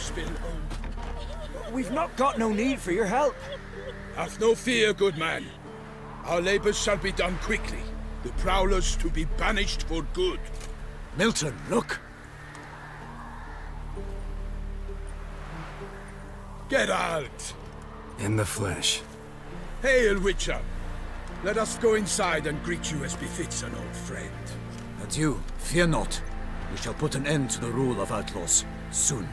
spill home. We've not got no need for your help. Have no fear, good man. Our labors shall be done quickly. The prowlers to be banished for good. Milton, look! Geralt! In the flesh. Hail, Witcher! Let us go inside and greet you as befits an old friend. And you, fear not. We shall put an end to the rule of outlaws, soon.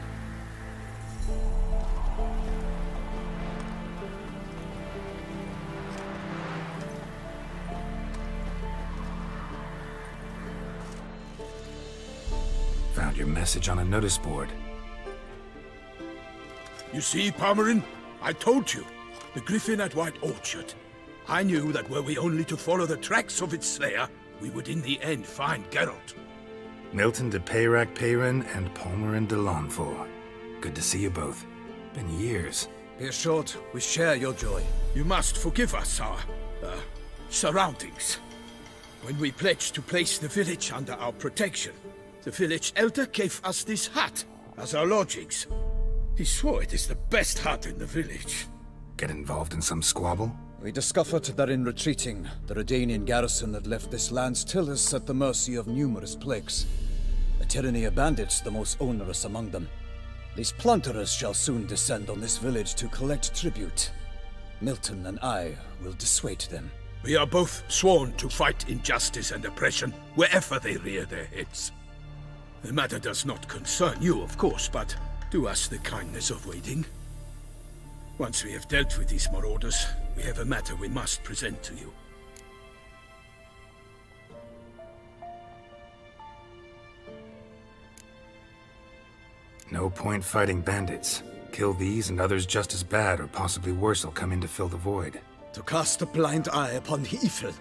Found your message on a notice board. You see, Palmerin? I told you. The griffin at White Orchard. I knew that were we only to follow the tracks of its slayer, we would in the end find Geralt. Milton de Peyrac Peyrin and Palmerin de Lawnful. Good to see you both. Been years. Be assured, we share your joy. You must forgive us our, surroundings. When we pledged to place the village under our protection, the village elder gave us this hut as our lodgings. He swore it is the best hut in the village. Get involved in some squabble? We discovered that in retreating, the Redanian garrison had left this land's tillers at the mercy of numerous plagues. A tyranny of bandits, the most onerous among them. These plunderers shall soon descend on this village to collect tribute. Milton and I will dissuade them. We are both sworn to fight injustice and oppression wherever they rear their heads. The matter does not concern you, of course, but do us the kindness of waiting. Once we have dealt with these marauders, we have a matter we must present to you. No point fighting bandits. Kill these and others just as bad or possibly worse will come in to fill the void. To cast a blind eye upon the evil.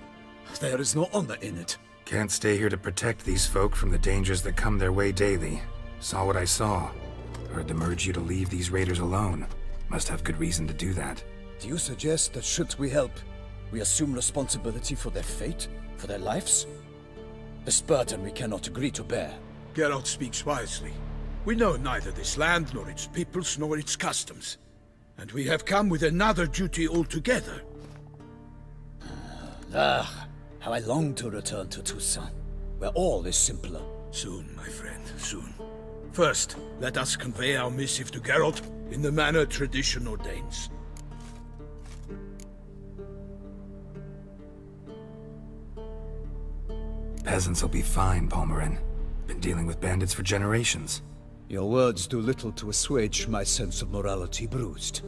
There is no honor in it. Can't stay here to protect these folk from the dangers that come their way daily. Saw what I saw. Heard them urge you to leave these raiders alone. Must have good reason to do that. Do you suggest that should we help, we assume responsibility for their fate, for their lives? This burden we cannot agree to bear. Geralt speaks wisely. We know neither this land, nor its peoples, nor its customs. And we have come with another duty altogether. How I long to return to Toussaint, where all is simpler. Soon, my friend, soon. First, let us convey our missive to Geralt in the manner tradition ordains. Peasants will be fine, Palmerin. Been dealing with bandits for generations. Your words do little to assuage my sense of morality bruised.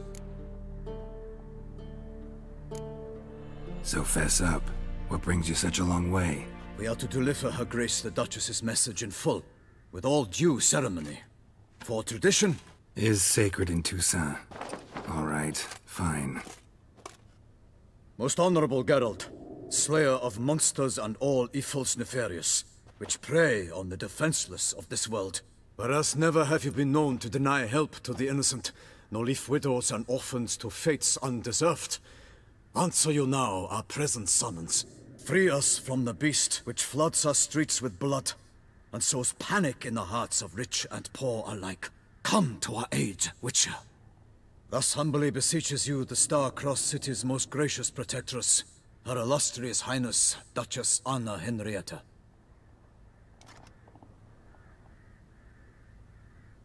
So fess up. What brings you such a long way? We are to deliver Her Grace the Duchess's message in full, with all due ceremony. For tradition is sacred in Toussaint. All right, fine. Most honorable Geralt, slayer of monsters and all evils nefarious, which prey on the defenseless of this world. Whereas never have you been known to deny help to the innocent, nor leave widows and orphans to fates undeserved. Answer you now our present summons. Free us from the beast which floods our streets with blood, and sows panic in the hearts of rich and poor alike. Come to our aid, Witcher. Thus humbly beseeches you the Star-Crossed City's most gracious protectress, Her Illustrious Highness, Duchess Anna Henrietta.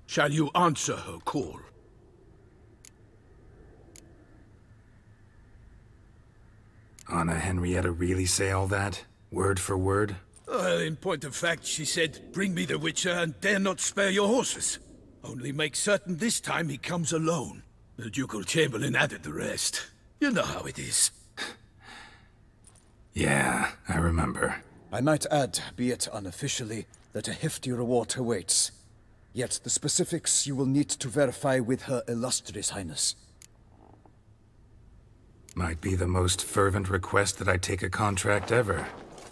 Shall you answer her call? Anna Henrietta really say all that? Word for word? Well, in point of fact, she said, bring me the Witcher and dare not spare your horses. Only make certain this time he comes alone. The Ducal Chamberlain added the rest. You know how it is. Yeah, I remember. I might add, be it unofficially, that a hefty reward awaits. Yet the specifics you will need to verify with Her Illustrious Highness. Might be the most fervent request that I take a contract ever.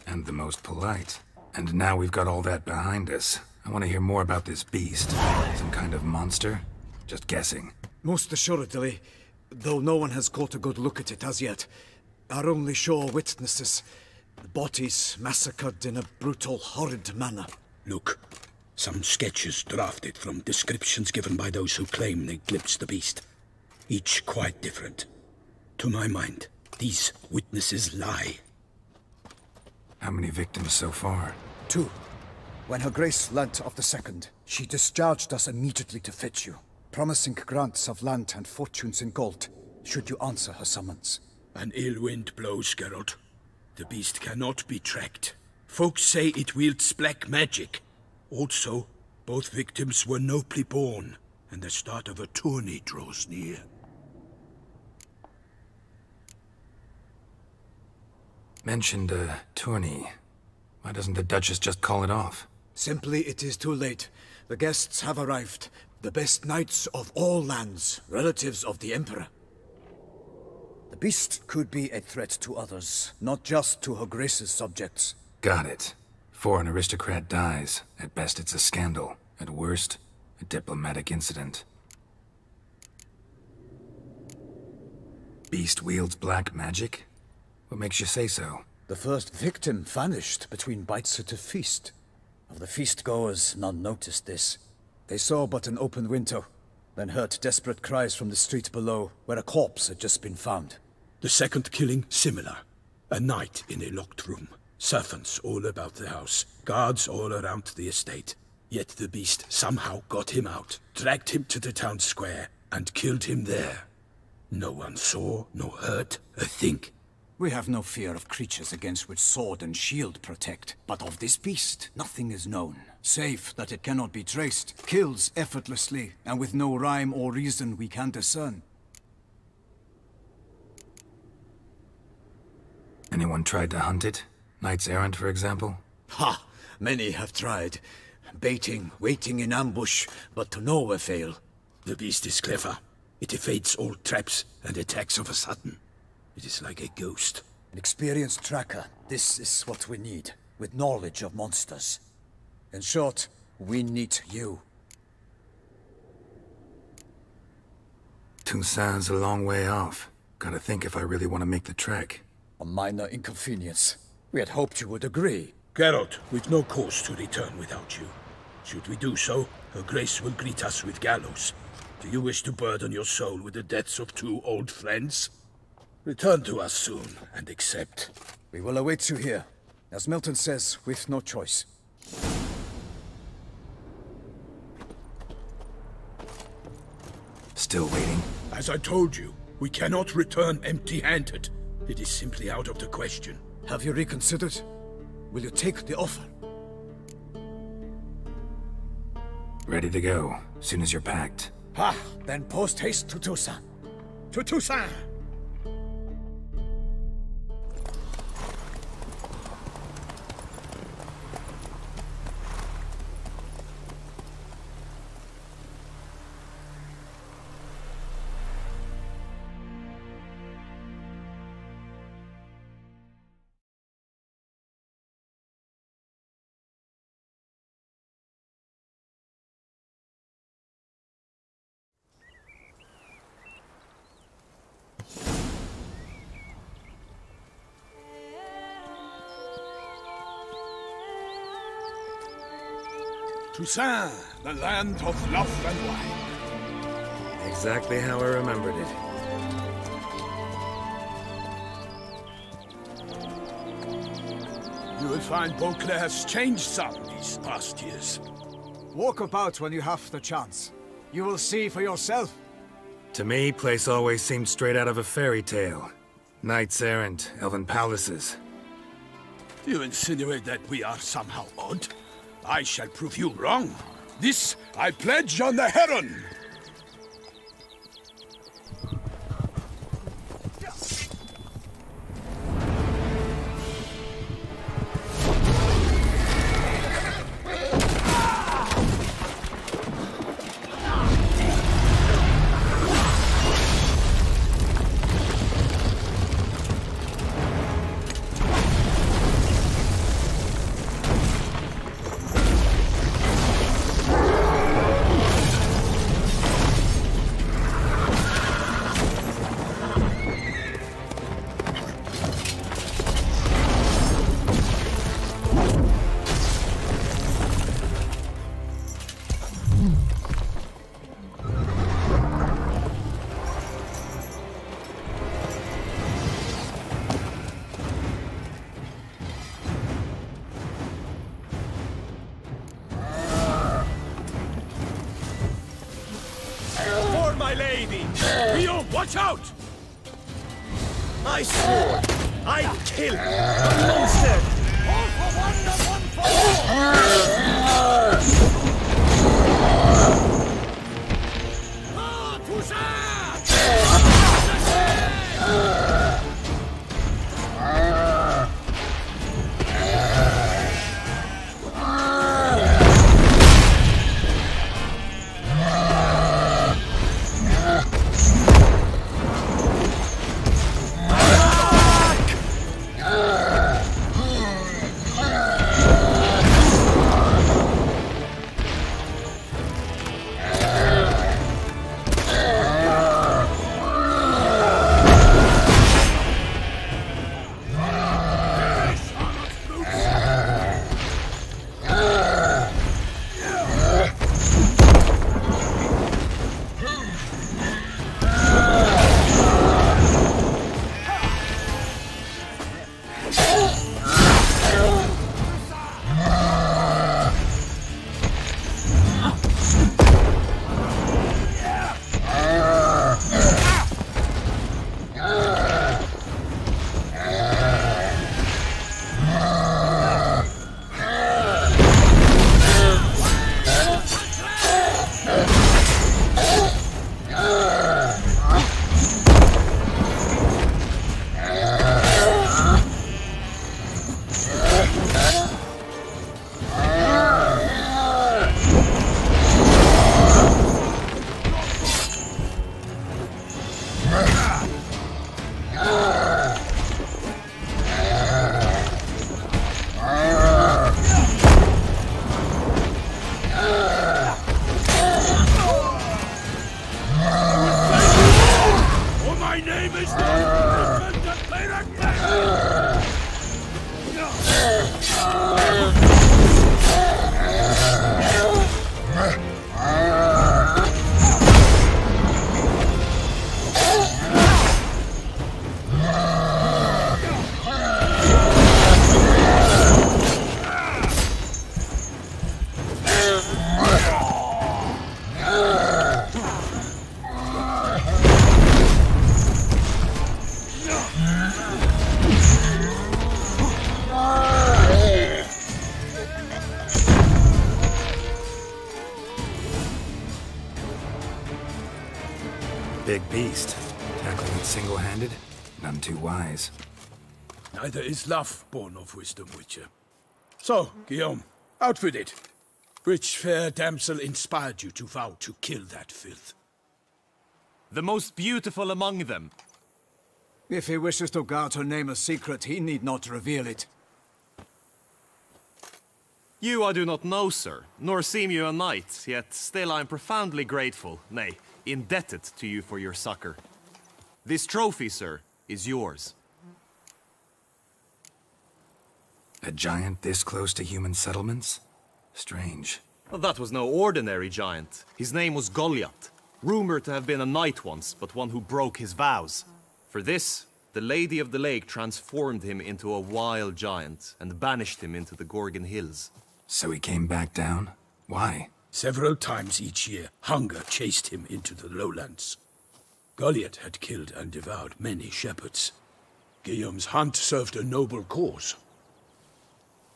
And the most polite. And now we've got all that behind us. I want to hear more about this beast. Some kind of monster? Just guessing. Most assuredly, though no one has caught a good look at it as yet. Our only sure witnesses. Bodies massacred in a brutal, horrid manner. Look, Some sketches drafted from descriptions given by those who claim they glimpsed the beast. Each quite different. To my mind, these witnesses lie. How many victims so far? 2. When Her Grace learnt of the second, she discharged us immediately to fetch you, promising grants of land and fortunes in gold, should you answer her summons. An ill wind blows, Geralt. The beast cannot be tracked. Folks say it wields black magic. Also, both victims were nobly born, and the start of a tourney draws near. Mentioned a tourney. Why doesn't the Duchess just call it off? Simply, it is too late. The guests have arrived. The best knights of all lands, relatives of the Emperor. The beast could be a threat to others, not just to Her Grace's subjects. Got it. Before an aristocrat dies, at best it's a scandal. At worst, a diplomatic incident. Beast wields black magic? What makes you say so? The first victim vanished between bites at a feast. Of the feast-goers, none noticed this. They saw but an open window, then heard desperate cries from the street below, where a corpse had just been found. The second killing, similar. A night in a locked room. Servants all about the house. Guards all around the estate. Yet the beast somehow got him out, dragged him to the town square, and killed him there. No one saw, nor heard a thing. We have no fear of creatures against which sword and shield protect. But of this beast, nothing is known. Save that it cannot be traced, kills effortlessly, and with no rhyme or reason we can discern. Anyone tried to hunt it? Knights errant, for example? Ha! Many have tried. Baiting, waiting in ambush, but to no avail. The beast is clever. It evades all traps and attacks of a sudden. It is like a ghost. An experienced tracker. This is what we need, with knowledge of monsters. In short, we need you. Toussaint's a long way off. Gotta think if I really want to make the trek. A minor inconvenience. We had hoped you would agree. Geralt, we've no cause to return without you. Should we do so, Her Grace will greet us with gallows. Do you wish to burden your soul with the deaths of 2 old friends? Return to us soon, and accept. We will await you here. As Milton says, with no choice. Still waiting? As I told you, we cannot return empty-handed. It is simply out of the question. Have you reconsidered? Will you take the offer? Ready to go, soon as you're packed. Ha! Then post-haste to Toussaint. To Toussaint! Toussaint, the land of love and wine. Exactly how I remembered it. You will find Beauclair has changed some these past years. Walk about when you have the chance. You will see for yourself. To me, place always seemed straight out of a fairy tale. Knights errant, elven palaces. You insinuate that we are somehow odd? I shall prove you wrong. This I pledge on the Heron! Leo, watch out! I swore I'd kill the monster! All for one and one for all! Ah, Toussaint! Big beast. Tackling it single-handed? None too wise. Neither is love born of wisdom, Witcher. So, Guillaume, out with it. Which fair damsel inspired you to vow to kill that filth? The most beautiful among them. If he wishes to guard her name a secret, he need not reveal it. You I do not know, sir, nor seem you a knight, yet still I am profoundly grateful, nay, indebted to you for your succor. This trophy, sir, is yours. A giant this close to human settlements? Strange. Well, that was no ordinary giant. His name was Goliath, rumored to have been a knight once, but one who broke his vows. For this, the Lady of the Lake transformed him into a wild giant and banished him into the Gorgon Hills. So he came back down? Why? Several times each year, hunger chased him into the lowlands. Goliath had killed and devoured many shepherds. Guillaume's hunt served a noble cause.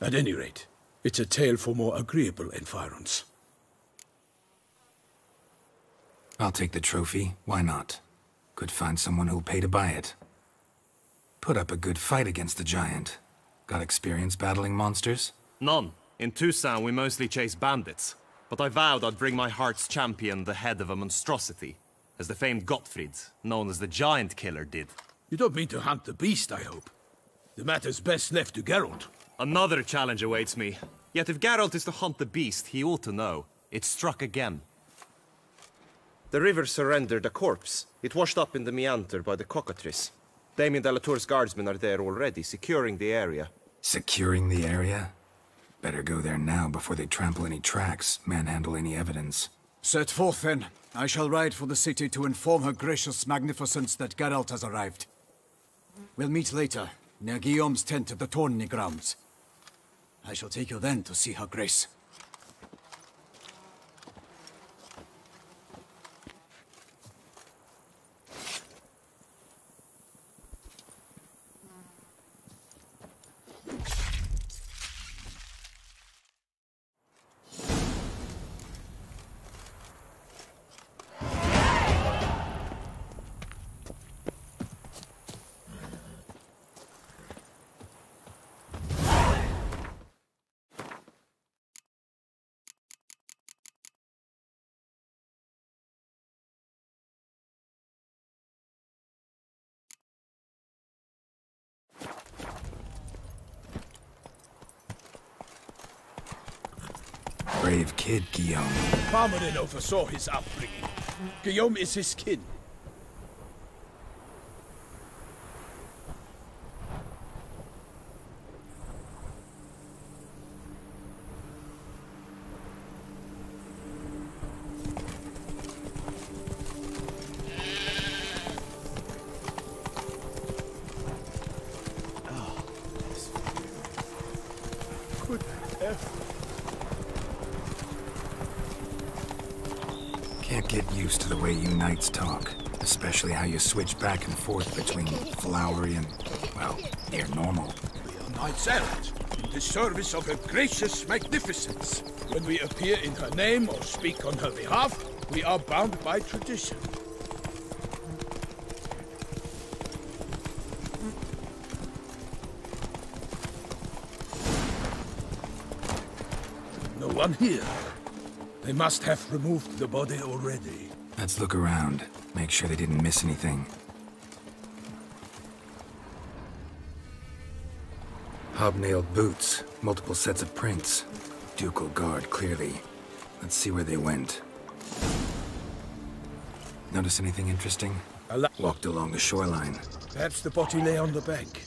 At any rate, it's a tale for more agreeable environs. I'll take the trophy. Why not? Could find someone who'll pay to buy it. Put up a good fight against the giant. Got experience battling monsters? None. In Toussaint, we mostly chase bandits. But I vowed I'd bring my heart's champion the head of a monstrosity, as the famed Gottfried, known as the Giant Killer, did. You don't mean to hunt the beast, I hope. The matter's best left to Geralt. Another challenge awaits me. Yet if Geralt is to hunt the beast, he ought to know. It struck again. The river surrendered a corpse. It washed up in the meander by the cockatrice. Damien de la Tour's guardsmen are there already, securing the area. Securing the area? Better go there now before they trample any tracks, manhandle any evidence. Set forth, then. I shall ride for the city to inform her gracious magnificence that Geralt has arrived. We'll meet later, near Guillaume's tent at the Tourney grounds. I shall take you then to see her grace. brave kid, Guillaume. Parmanin oversaw his upbringing. Guillaume is his kin. Can't get used to the way you knights talk. Especially how you switch back and forth between flowery and, well, near normal. We are knights errant, in the service of her gracious magnificence. When we appear in her name or speak on her behalf, we are bound by tradition. No one here. They must have removed the body already. Let's look around. Make sure they didn't miss anything. Hobnailed boots, multiple sets of prints. Ducal guard, clearly. Let's see where they went. Notice anything interesting? Walked along the shoreline. Perhaps the body lay on the bank.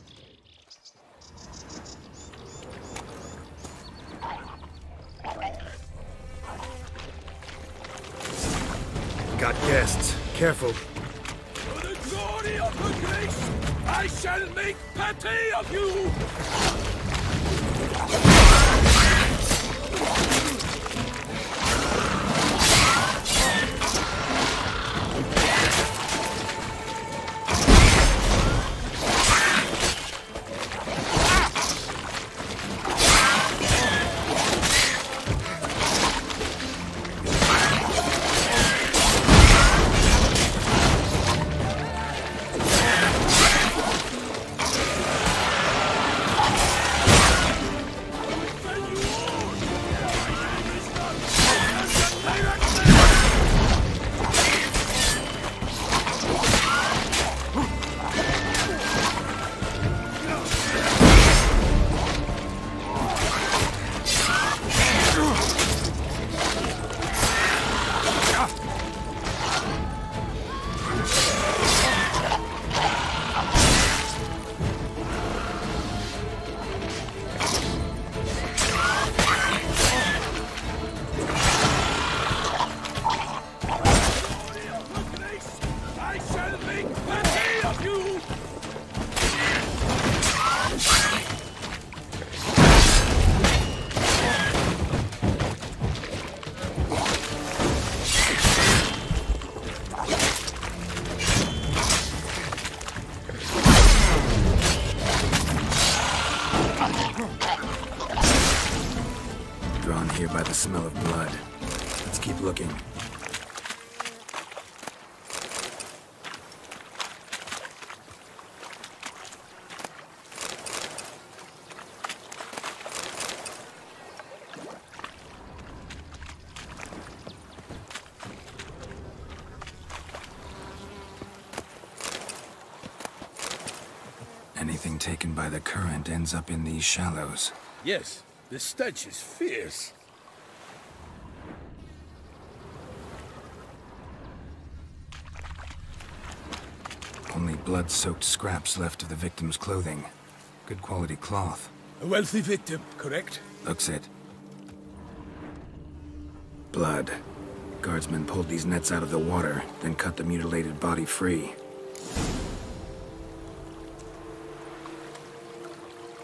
Got guests. Careful. For the glory of her grace, I shall make pate of you! Drawn here by the smell of blood. Let's keep looking. Anything taken by the current ends up in these shallows. Yes, the stench is fierce. Only blood-soaked scraps left of the victim's clothing. Good quality cloth. A wealthy victim, correct? Looks it. Blood. Guardsmen pulled these nets out of the water, then cut the mutilated body free.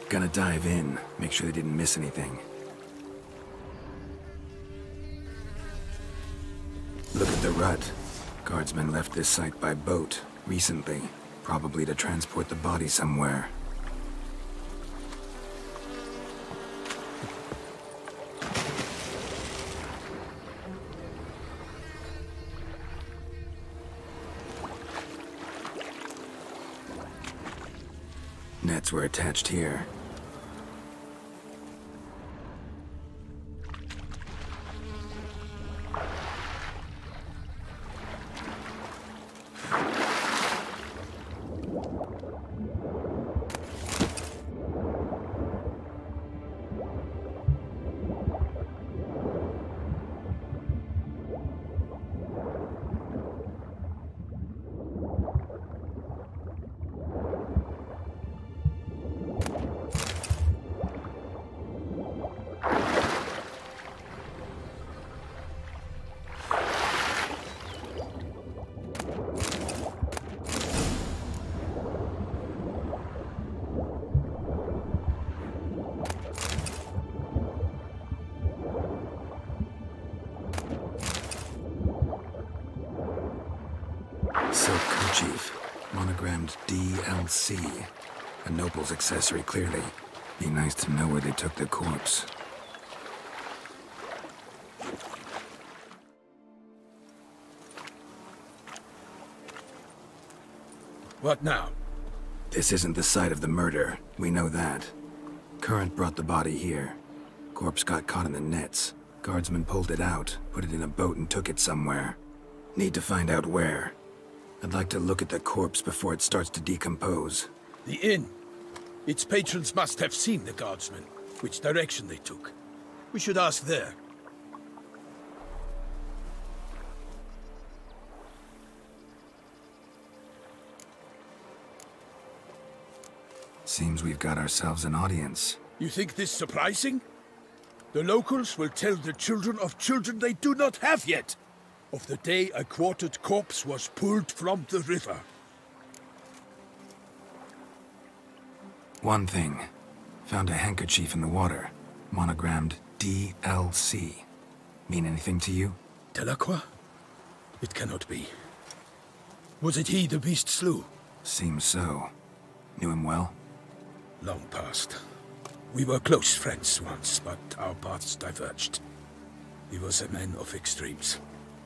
Gonna dive in, make sure they didn't miss anything. Look at the rut. Guardsmen left this site by boat, recently. Probably to transport the body somewhere. Nets were attached here. Monogrammed DLC. A noble's accessory, clearly. Be nice to know where they took the corpse. What now? This isn't the site of the murder. We know that. Current brought the body here. Corpse got caught in the nets. Guardsmen pulled it out, put it in a boat and took it somewhere. Need to find out where. I'd like to look at the corpse before it starts to decompose. The inn. Its patrons must have seen the guardsmen, which direction they took. We should ask there. Seems we've got ourselves an audience. You think this surprising? The locals will tell the children of children they do not have yet, of the day a quartered corpse was pulled from the river. One thing. Found a handkerchief in the water. Monogrammed DLC. Mean anything to you? Delacroix? It cannot be. Was it he the beast slew? Seems so. Knew him well? Long past. We were close friends once, but our paths diverged. He was a man of extremes,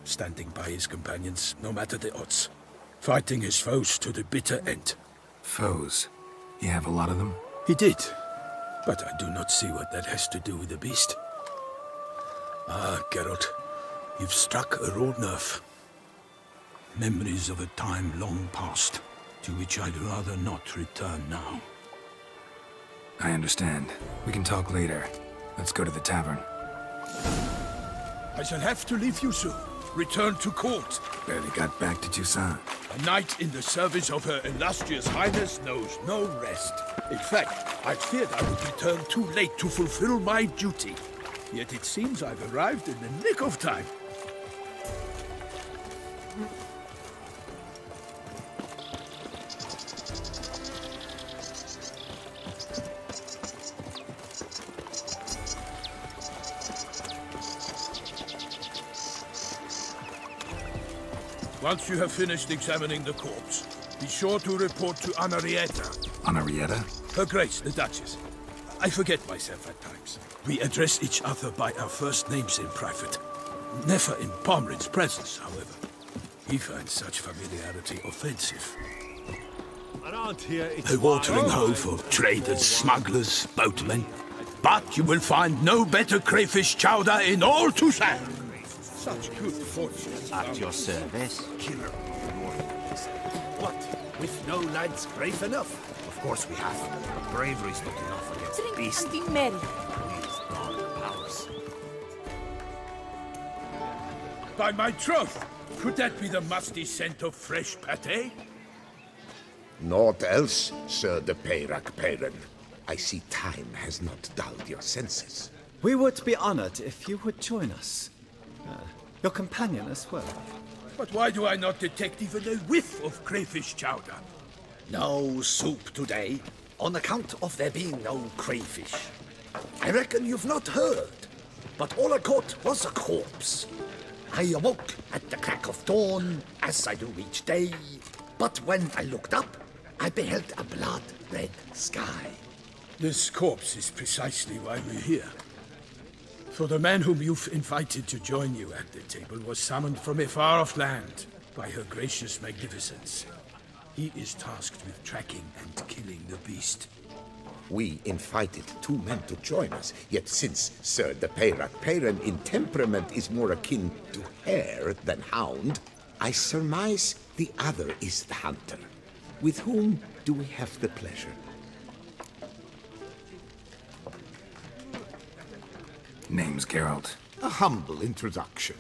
standing by his companions no matter the odds, fighting his foes to the bitter end. Foes? You have a lot of them? He did, but I do not see what that has to do with the beast. Ah, Geralt, you've struck a raw nerve. Memories of a time long past, to which I'd rather not return now. I understand. We can talk later. Let's go to the tavern. I shall have to leave you soon. Return to court. Barely got back to Toussaint. A knight in the service of Her Illustrious Highness knows no rest. In fact, I feared I would return too late to fulfill my duty. Yet it seems I've arrived in the nick of time. Once you have finished examining the corpse, be sure to report to Henrietta. Henrietta? Her Grace, the Duchess. I forget myself at times. We address each other by our first names in private. Never in Pomrin's presence, however. He finds such familiarity offensive. Around here, A watering hole for traders, smugglers, boatmen. But you will find no better crayfish chowder in all Toussaint. Such good fortune. at your service. Killer. What? With no lads brave enough? Of course we have. But bravery's not enough against the beast. Drink and be merry. These dark powers. By my troth, could that be the musty scent of fresh pâté? Naught else, Sir de Peyrac-Peyran. I see time has not dulled your senses. We would be honored if you would join us. Your companion as well. But why do I not detect even a whiff of crayfish chowder? No soup today, on account of there being no crayfish. I reckon you've not heard, but all I caught was a corpse. I awoke at the crack of dawn, as I do each day, but when I looked up, I beheld a blood-red sky. This corpse is precisely why we're here. For the man whom you've invited to join you at the table was summoned from a far-off land by her gracious magnificence. He is tasked with tracking and killing the beast. We invited two men to join us, yet since Sir de Peyrac-Peyran in temperament is more akin to hare than hound, I surmise the other is the hunter. With whom do we have the pleasure? Name's Geralt. A humble introduction.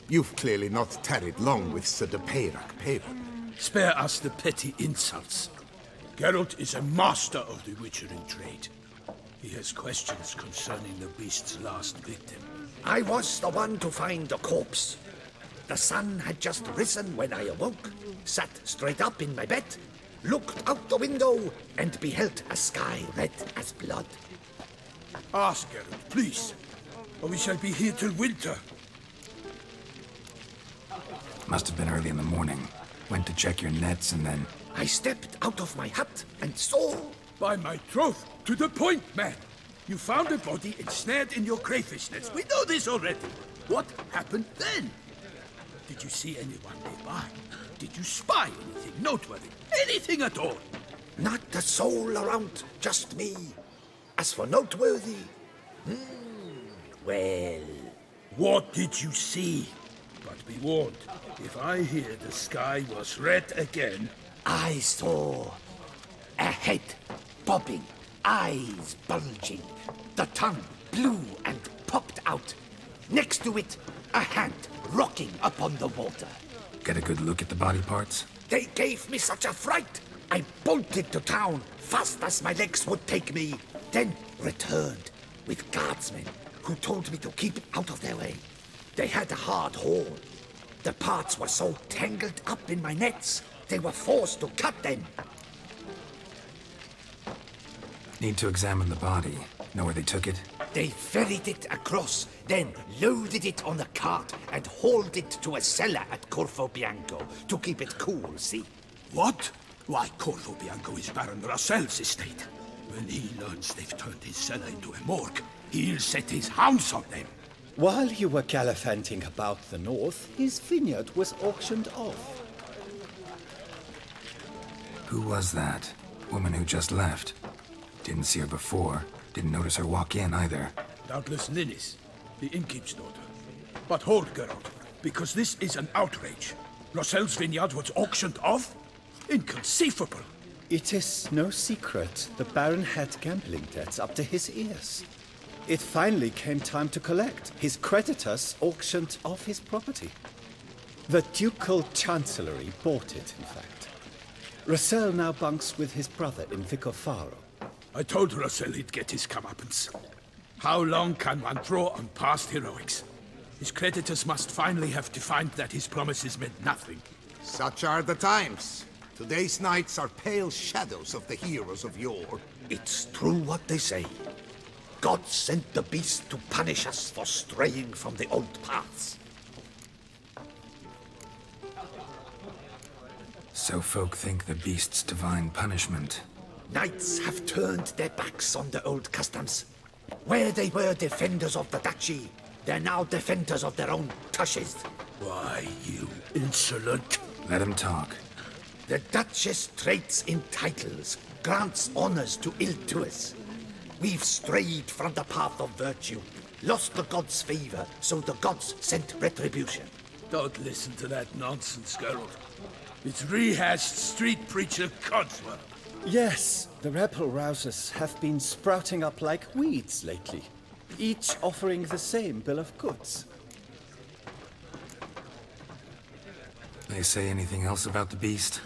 You've clearly not tarried long with Sir de Peyrac-Peyran. Spare us the petty insults. Geralt is a master of the witchering trade. He has questions concerning the beast's last victim. I was the one to find the corpse. The sun had just risen when I awoke, sat straight up in my bed, looked out the window, and beheld a sky red as blood. Ask Geralt, please, or we shall be here till winter. Must have been early in the morning. Went to check your nets and then I stepped out of my hut and saw... By my troth, to the point, man! You found a body ensnared in your crayfish nets. We know this already. What happened then? Did you see anyone nearby? Did you spy anything noteworthy? Anything at all? Not a soul around, just me. As for noteworthy... well... What did you see? But be warned, if I hear the sky was red again... I saw a head bobbing, eyes bulging, the tongue blue and popped out. Next to it, a hand rocking upon the water. Get a good look at the body parts? They gave me such a fright. I bolted to town fast as my legs would take me, then returned with guardsmen who told me to keep out of their way. They had a hard haul. The parts were so tangled up in my nets, they were forced to cut them. Need to examine the body. Know where they took it? They ferried it across, then loaded it on a cart and hauled it to a cellar at Corvo Bianco to keep it cool, see? What? Why, Corvo Bianco is Baron Russell's estate. When he learns they've turned his cellar into a morgue, he'll set his hounds on them. While you were gallivanting about the north, his vineyard was auctioned off. Who was that? Woman who just left. Didn't see her before. Didn't notice her walk in either. Doubtless Ninnis, the innkeep's daughter. But hold, Geralt, because this is an outrage. Roselle's vineyard was auctioned off? Inconceivable! It is no secret the Baron had gambling debts up to his ears. It finally came time to collect. His creditors auctioned off his property. The Ducal Chancellery bought it, in fact. Roselle now bunks with his brother in Vicofaro. I told Roselle he'd get his comeuppance. How long can one draw on past heroics? His creditors must finally have defined that his promises meant nothing. Such are the times. Today's knights are pale shadows of the heroes of yore. It's true what they say. God sent the beast to punish us for straying from the old paths. So folk think the beast's divine punishment. Knights have turned their backs on the old customs. Where they were defenders of the duchy, they're now defenders of their own tushes. Why, you insolent... Let him talk. The Duchess trades in titles, grants honors to ill-doers. We've strayed from the path of virtue, lost the gods' favor, so the gods sent retribution. Don't listen to that nonsense, Geralt. It's rehashed street preacher codswell. Yes, the rebel rousers have been sprouting up like weeds lately, each offering the same bill of goods. They say anything else about the beast?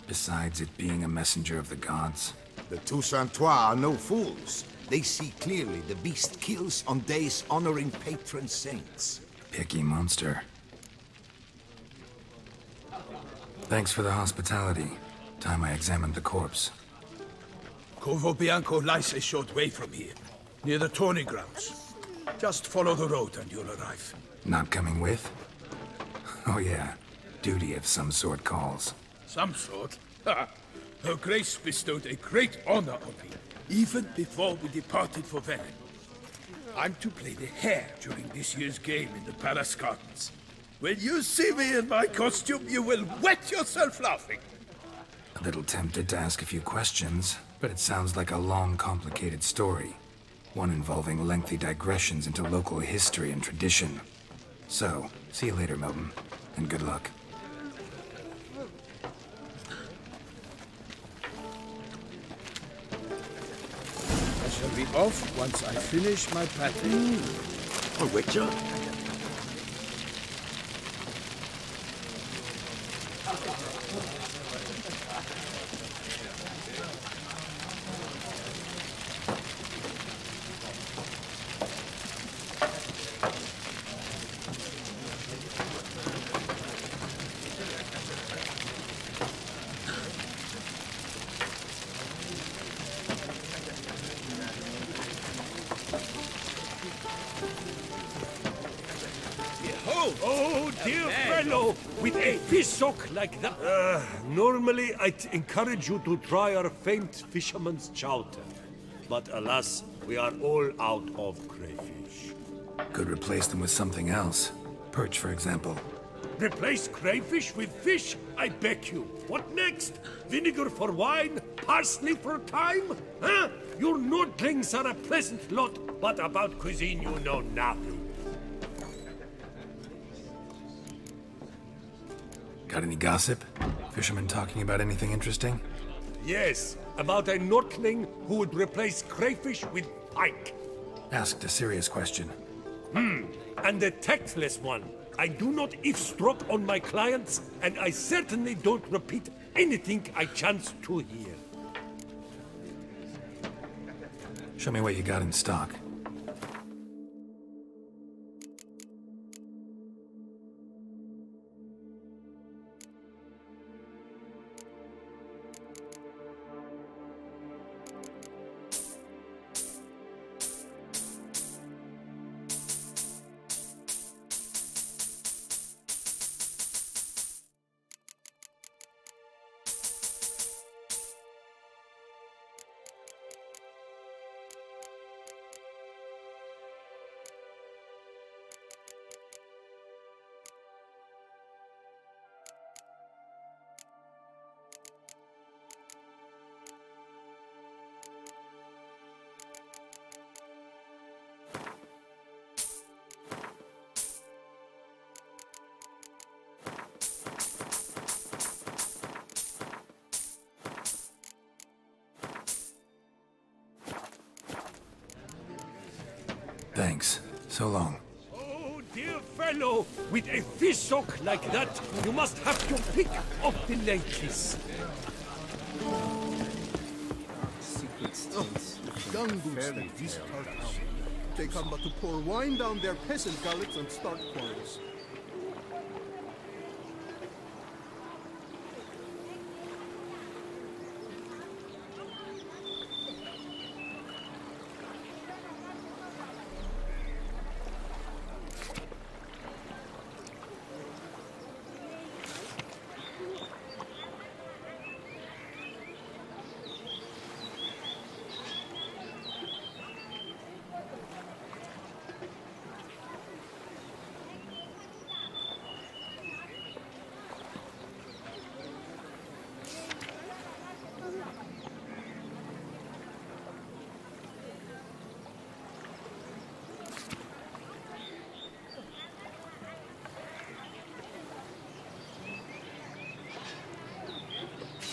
Besides it being a messenger of the gods? The Toussaintois are no fools. They see clearly the beast kills on days honoring patron saints. Picky monster. Thanks for the hospitality. Time I examined the corpse. Corvo Bianco lies a short way from here, near the tourney grounds. Just follow the road and you'll arrive. Not coming with? Oh yeah, duty of some sort calls. Some sort? Ha! Her Grace bestowed a great honor on me, even before we departed for Velen. I'm to play the hare during this year's game in the Palace Gardens. When you see me in my costume, you will wet yourself laughing. A little tempted to ask a few questions, but it sounds like a long, complicated story. One involving lengthy digressions into local history and tradition. So, see you later, Milton, and good luck. I shall be off once I finish my pate. A witcher? Oh, dear fellow, with a fish hook like that. Normally, I'd encourage you to try our famed fisherman's chowder. But alas, we are all out of crayfish. Could replace them with something else. Perch, for example. Replace crayfish with fish? I beg you. What next? Vinegar for wine? Parsley for thyme? Huh? Your nordlings are a pleasant lot, but about cuisine you know nothing. Got any gossip? Fishermen talking about anything interesting? Yes, about a nordling who would replace crayfish with pike. Asked a serious question. And a tactless one. I do not eavesdrop on my clients, and I certainly don't repeat anything I chance to hear. Show me what you got in stock. Thanks. So long. Oh, dear fellow, with a fish hook like that, you must have your pick of the ladies. Young boots like these cartels. They come but to pour wine down their peasant gullets and start quarrels.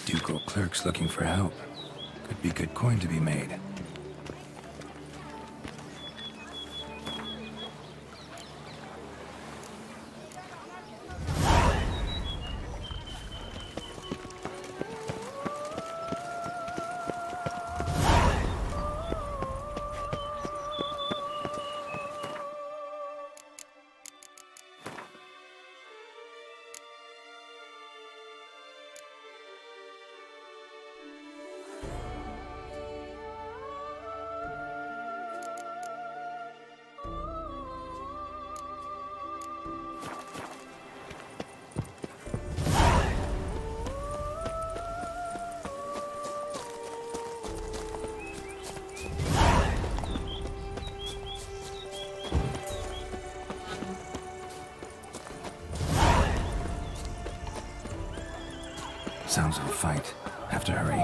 Ducal clerks looking for help. Could be good coin to be made. Sounds of a fight. Have to hurry.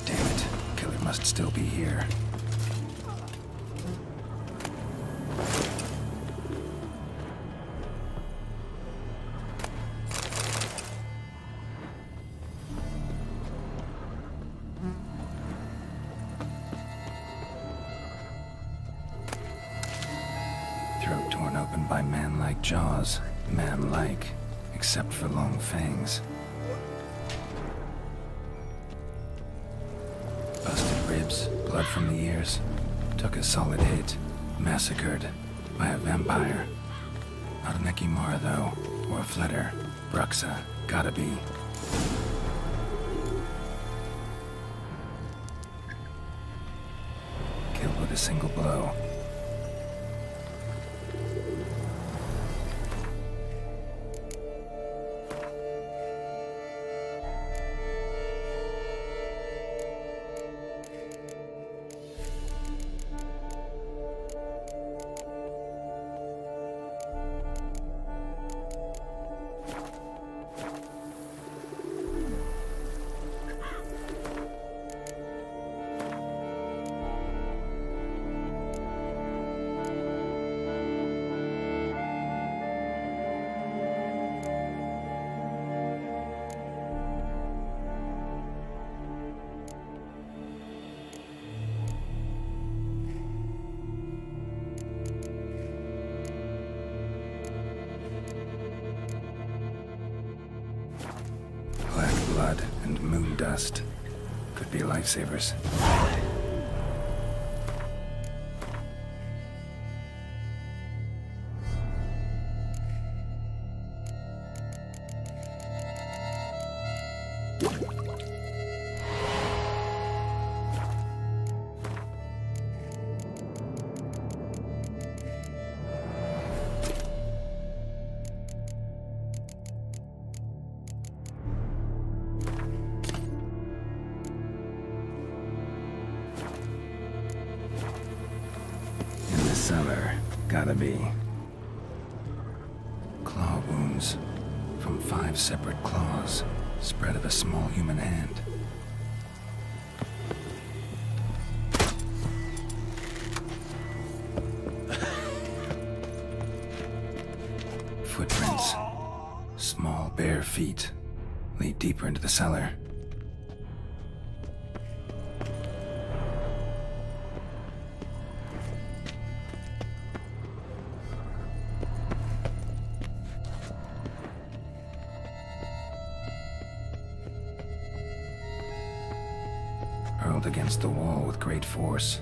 Damn it. Killer must still be here. Throat torn open by man-like jaws. Man-like, except for long fangs. Busted ribs, blood from the ears. Took a solid hit. Massacred by a vampire. Not an Ekimara, though. Or a Flitter. Bruxa. Gotta be. Killed with a single blow. Blood and moon dust. Could be lifesavers. Cellar. Gotta be. Claw wounds. From 5 separate claws. Spread of a small human hand. Footprints. Small bare feet. Lead deeper into the cellar. Hurled against the wall with great force.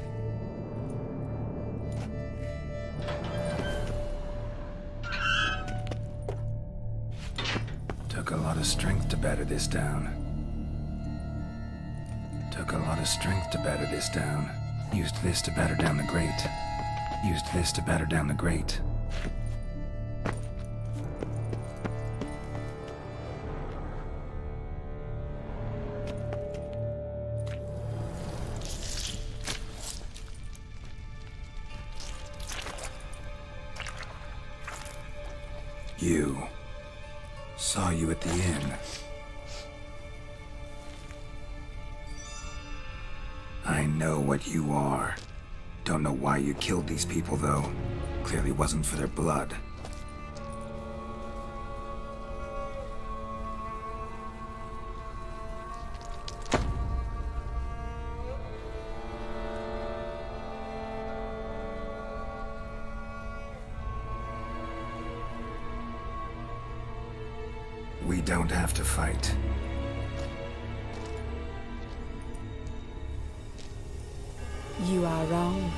Took a lot of strength to batter this down. Took a lot of strength to batter this down. Used this to batter down the grate. Used this to batter down the grate. You. Saw you at the inn. I know what you are. Don't know why you killed these people, though. Clearly wasn't for their blood. We don't have to fight. You are wrong.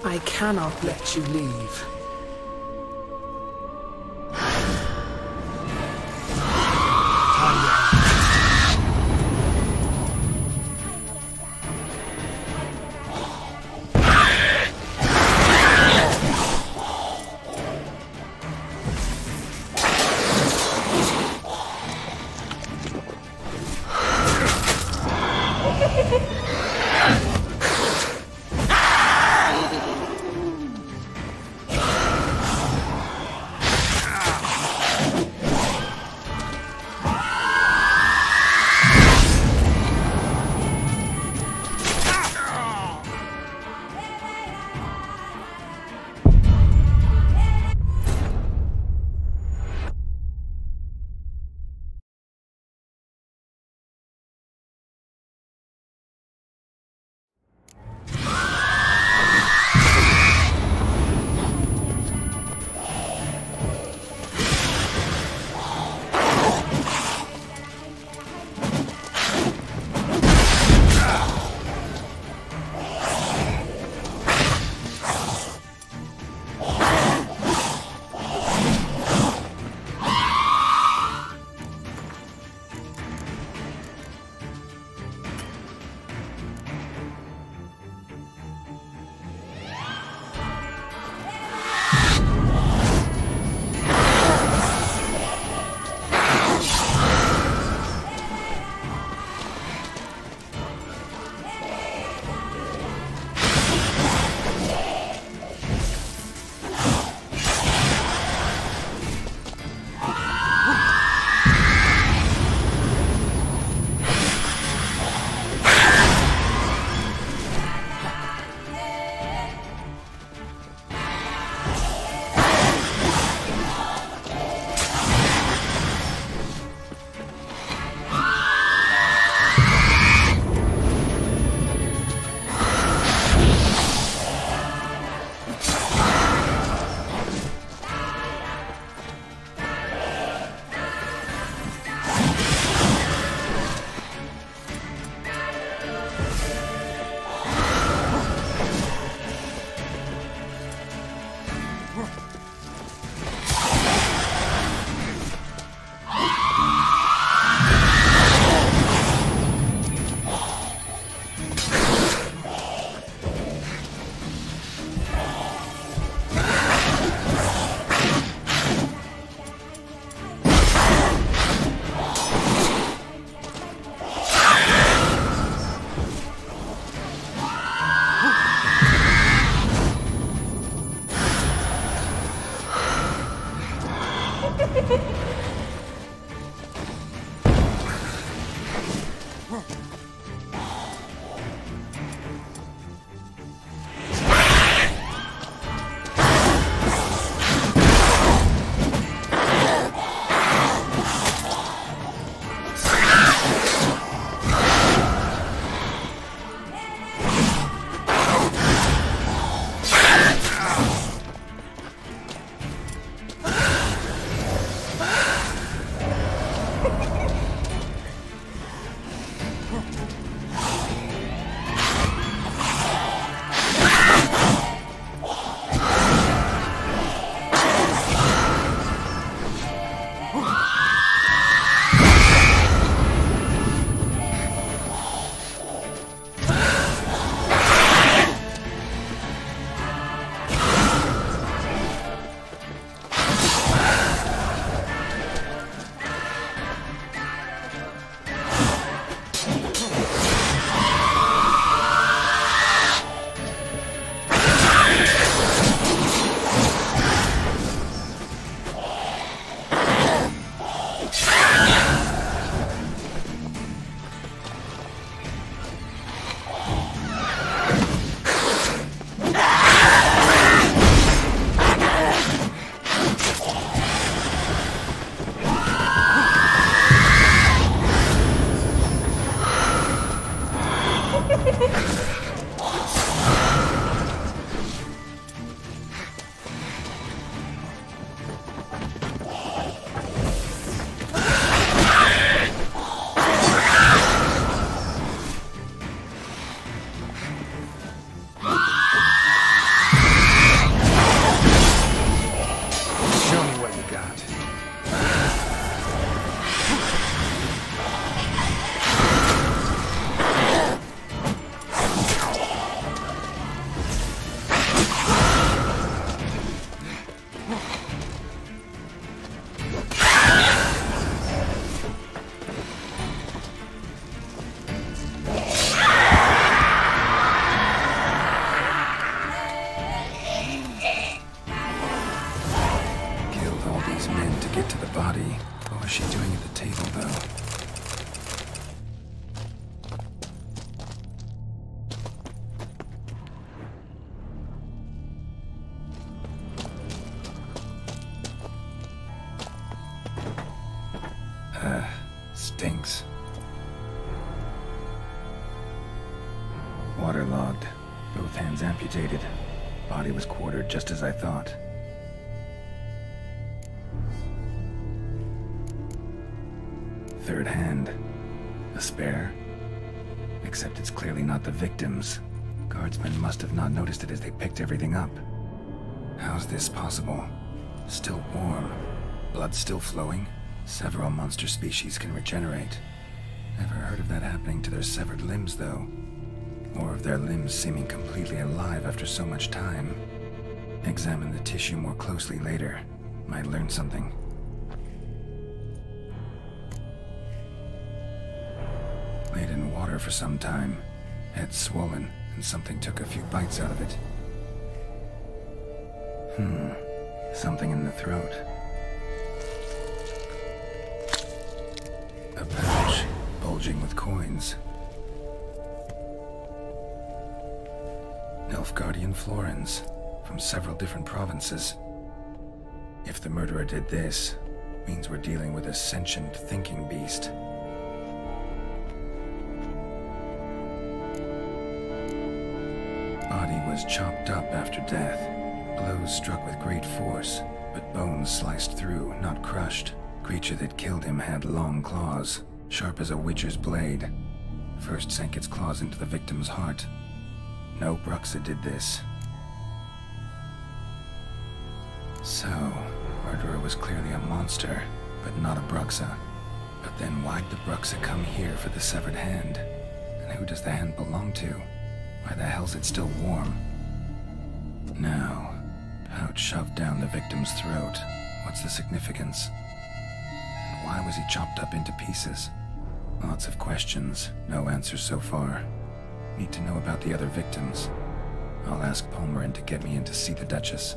I cannot let you leave. Hands amputated. Body was quartered just as I thought. Third hand. A spare. Except it's clearly not the victim's. Guardsmen must have not noticed it as they picked everything up. How's this possible? Still warm. Blood still flowing? Several monster species can regenerate. Never heard of that happening to their severed limbs, though. Or of their limbs seeming completely alive after so much time. Examine the tissue more closely later. Might learn something. Laid in water for some time. Head swollen, and something took a few bites out of it. Something in the throat. A pouch, bulging with coins. Nilfgaardian florins, from several different provinces. If the murderer did this, means we're dealing with a sentient thinking beast. Body was chopped up after death. Blows struck with great force, but bones sliced through, not crushed. Creature that killed him had long claws, sharp as a witcher's blade. First sank its claws into the victim's heart. No Bruxa did this. So, murderer was clearly a monster, but not a Bruxa. But then why'd the Bruxa come here for the severed hand? And who does the hand belong to? Why the hell's it still warm? Now, pouch shoved down the victim's throat. What's the significance? And why was he chopped up into pieces? Lots of questions, no answers so far. Need to know about the other victims. I'll ask Palmerin to get me in to see the Duchess.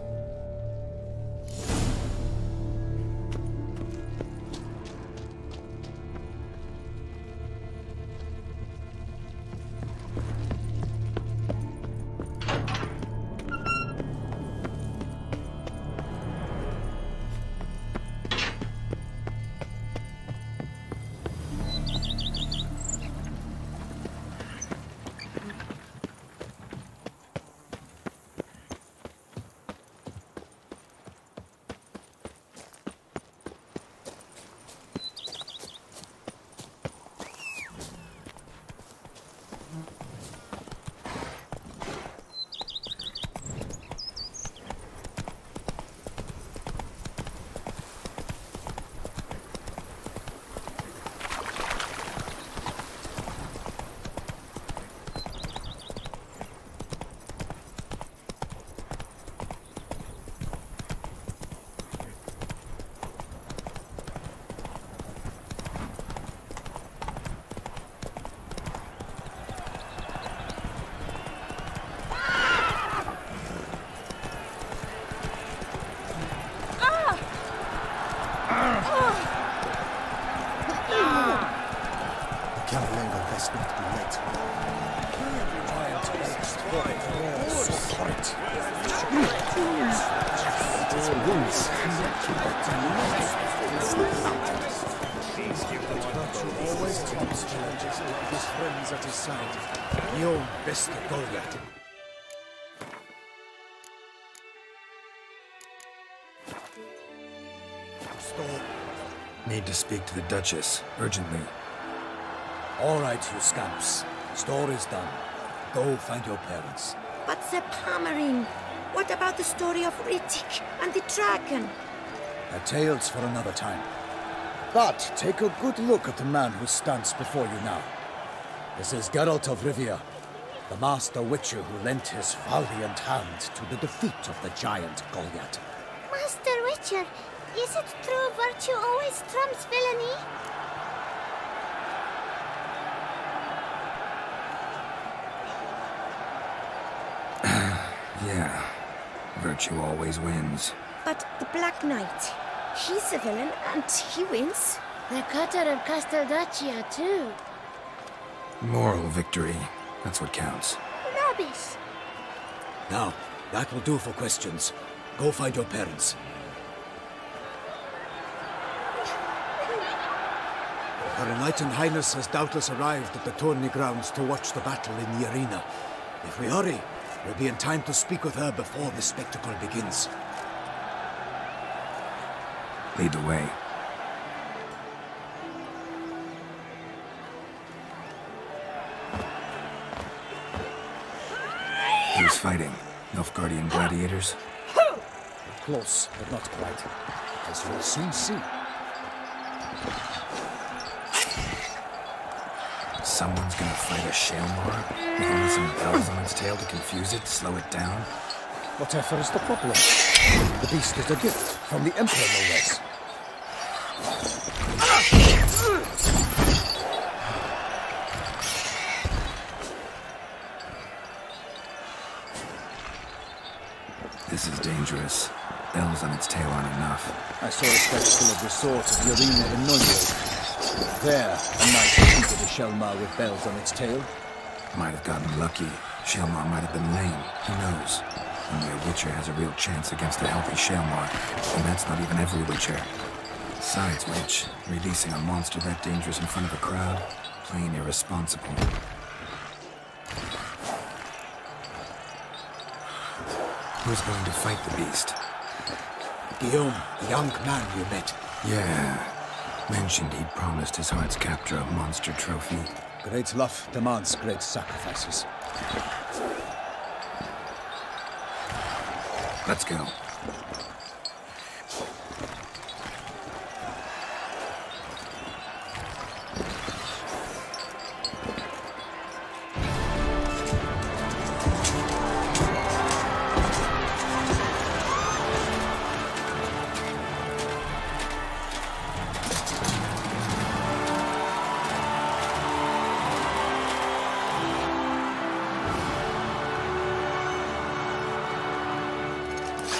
Need to speak to the Duchess, urgently. All right, you scamps. Store is done. Go find your parents. But Sir Palmerin, what about the story of Rittik and the dragon? A tale's for another time. But take a good look at the man who stands before you now. This is Geralt of Rivia, the master witcher who lent his valiant hand to the defeat of the giant Goliath. Master Witcher, is it true virtue always trumps villainy? Yeah, virtue always wins. But the Black Knight, he's a villain and he wins. The cutter of Castelduccia too. Moral victory, that's what counts. Rubbish. Now, that will do for questions. Go find your parents. Her Enlightened Highness has doubtless arrived at the tourney grounds to watch the battle in the arena. If we hurry, We'll be in time to speak with her before the spectacle begins. Lead the way. Who's fighting? Nilfgaardian gladiators? Close, but not quite. As you'll soon see. Someone's gonna fight a Shalmar? With only some bells on its tail to confuse it, slow it down? Whatever is the problem? The beast is a gift from the Emperor, no less. This is dangerous. Bells on its tail aren't enough. I saw a spectacle of the sort at the arena in Nunyo. There, a knight defeated a Shalmar with bells on its tail. Might have gotten lucky. Shalmar might have been lame. Who knows? Only a Witcher has a real chance against a healthy Shalmar. And that's not even every Witcher. Besides which, releasing a monster that dangerous in front of a crowd, plain irresponsible. Who's going to fight the beast? Guillaume, the young man you met. Yeah. Mentioned he'd promised his heart's captor a monster trophy. Great love demands great sacrifices. Let's go.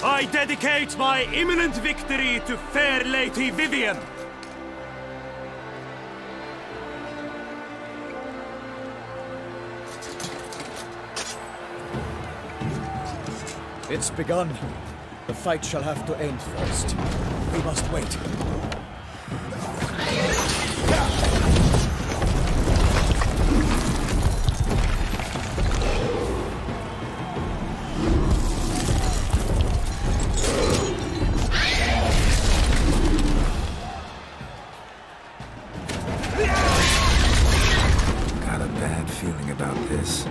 I dedicate my imminent victory to fair Lady Vivian. It's begun. The fight shall have to end first. We must wait. Got a bad feeling about this.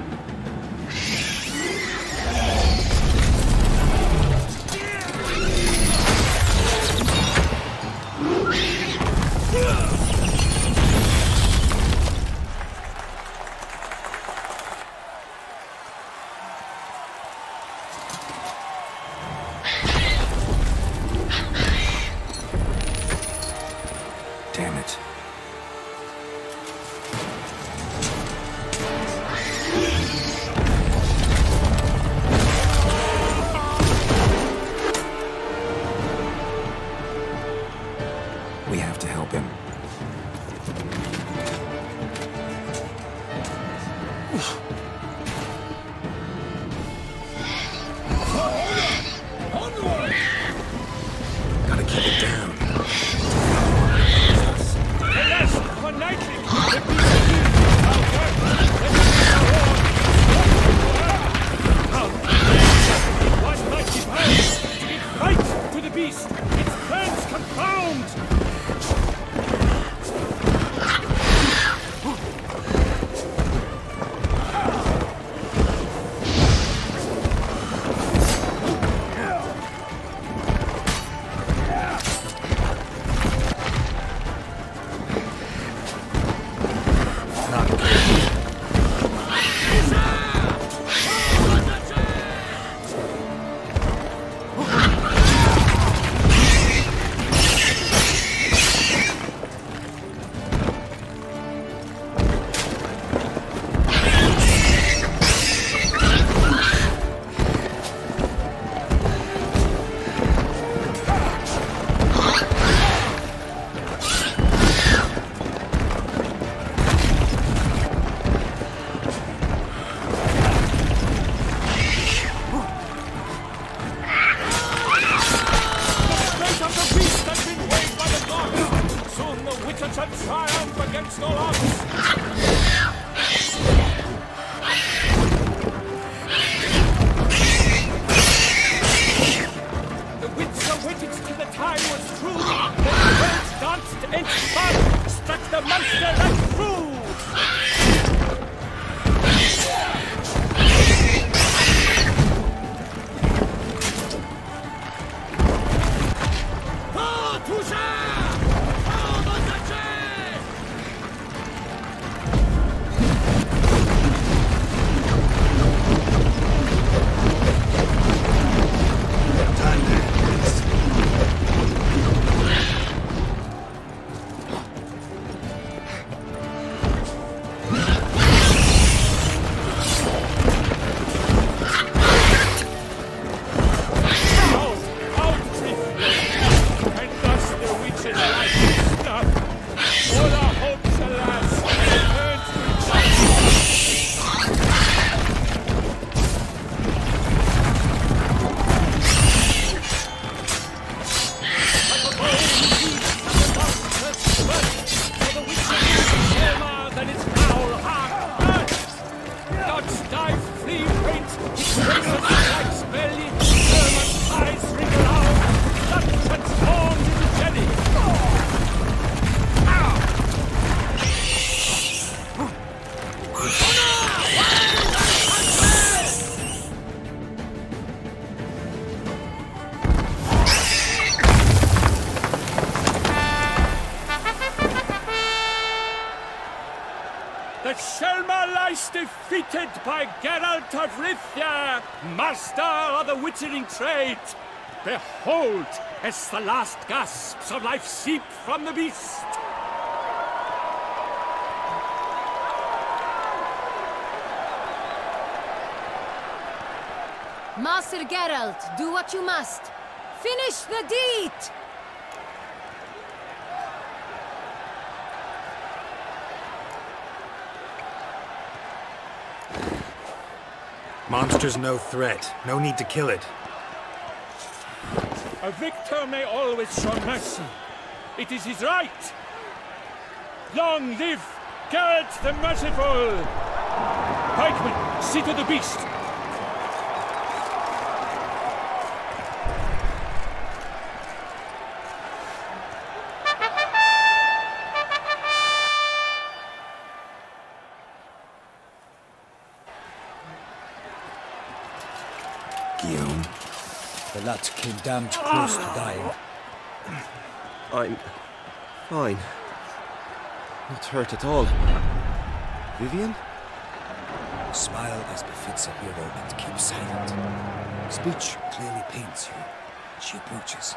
His razor strikes belly, Herman's eyes wriggle out, blood transformed into jelly. The Selma lies defeated by Geralt of Rivia, master of the witchering trade. Behold, as the last gasps of life seep from the beast. Master Geralt, do what you must. Finish the deed! Monster's no threat. No need to kill it. A victor may always show mercy. It is his right. Long live Geralt the Merciful! Pikemen, see to the beast! The lad came damned close to dying. I'm fine. Not hurt at all. Vivian? Smile as befits a hero and keep silent. Speech clearly pains you. She approaches.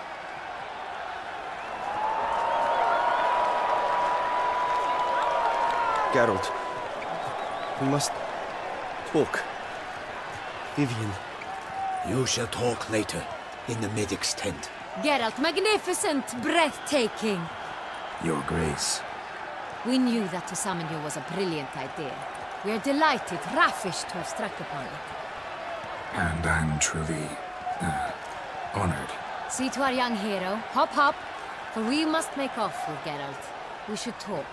Geralt, we must talk. Vivian. You shall talk later, in the medic's tent. Geralt, magnificent, breathtaking. Your Grace. We knew that to summon you was a brilliant idea. We are delighted, ravished to have struck upon it. And I'm truly honored. See to our young hero. Hop, hop. For we must make off with Geralt. We should talk.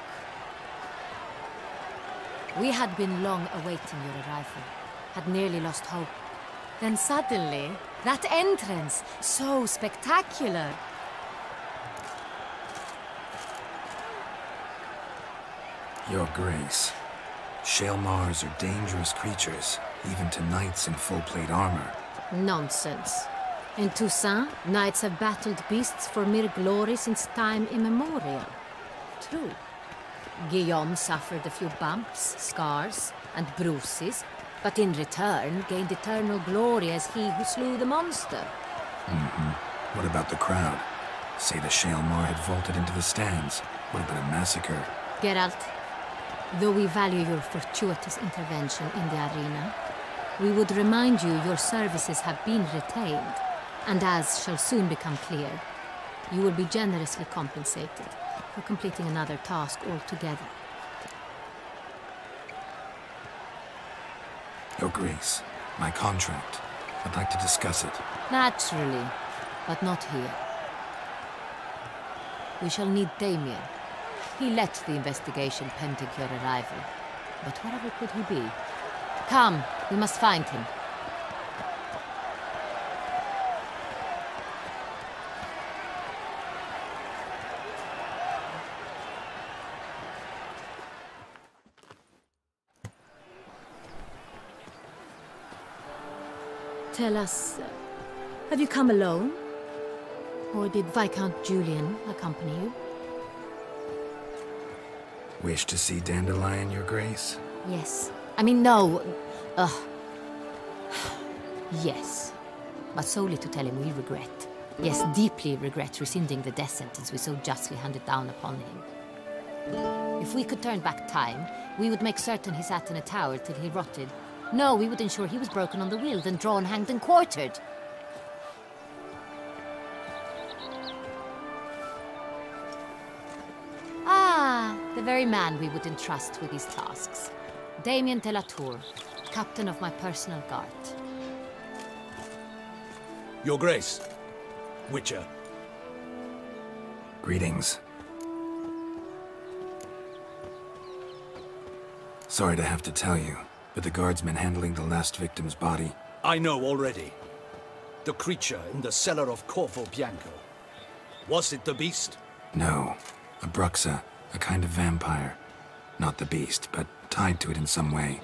We had been long awaiting your arrival. Had nearly lost hope. Then suddenly, that entrance, so spectacular. Your Grace. Shaelmars are dangerous creatures, even to knights in full-plate armor. Nonsense. In Toussaint, knights have battled beasts for mere glory since time immemorial. True. Guillaume suffered a few bumps, scars, and bruises, but in return gained eternal glory as he who slew the monster. What about the crowd? Say the Shaelmar had vaulted into the stands. Would have been a massacre. Geralt, though we value your fortuitous intervention in the arena, we would remind you your services have been retained, and as shall soon become clear, you will be generously compensated for completing another task altogether. Your Grace, my contract. I'd like to discuss it. Naturally, but not here. We shall need Damien. He led the investigation pending your arrival. But wherever could he be? Come, we must find him. Tell us, have you come alone? Or did Viscount Julian accompany you? Wish to see Dandelion, Your Grace? Yes. I mean, no. Yes. But solely to tell him we regret. Yes, deeply regret rescinding the death sentence we so justly handed down upon him. If we could turn back time, we would make certain he sat in a tower till he rotted. No, we would ensure he was broken on the wheel, then drawn, hanged, and quartered. Ah, the very man we would entrust with these tasks. Damien de la Tour, captain of my personal guard. Your Grace, Witcher. Greetings. Sorry to have to tell you, but the guardsmen handling the last victim's body I know already. The creature in the cellar of Corvo Bianco. Was it the beast? No. A Bruxa, a kind of vampire. Not the beast, but tied to it in some way.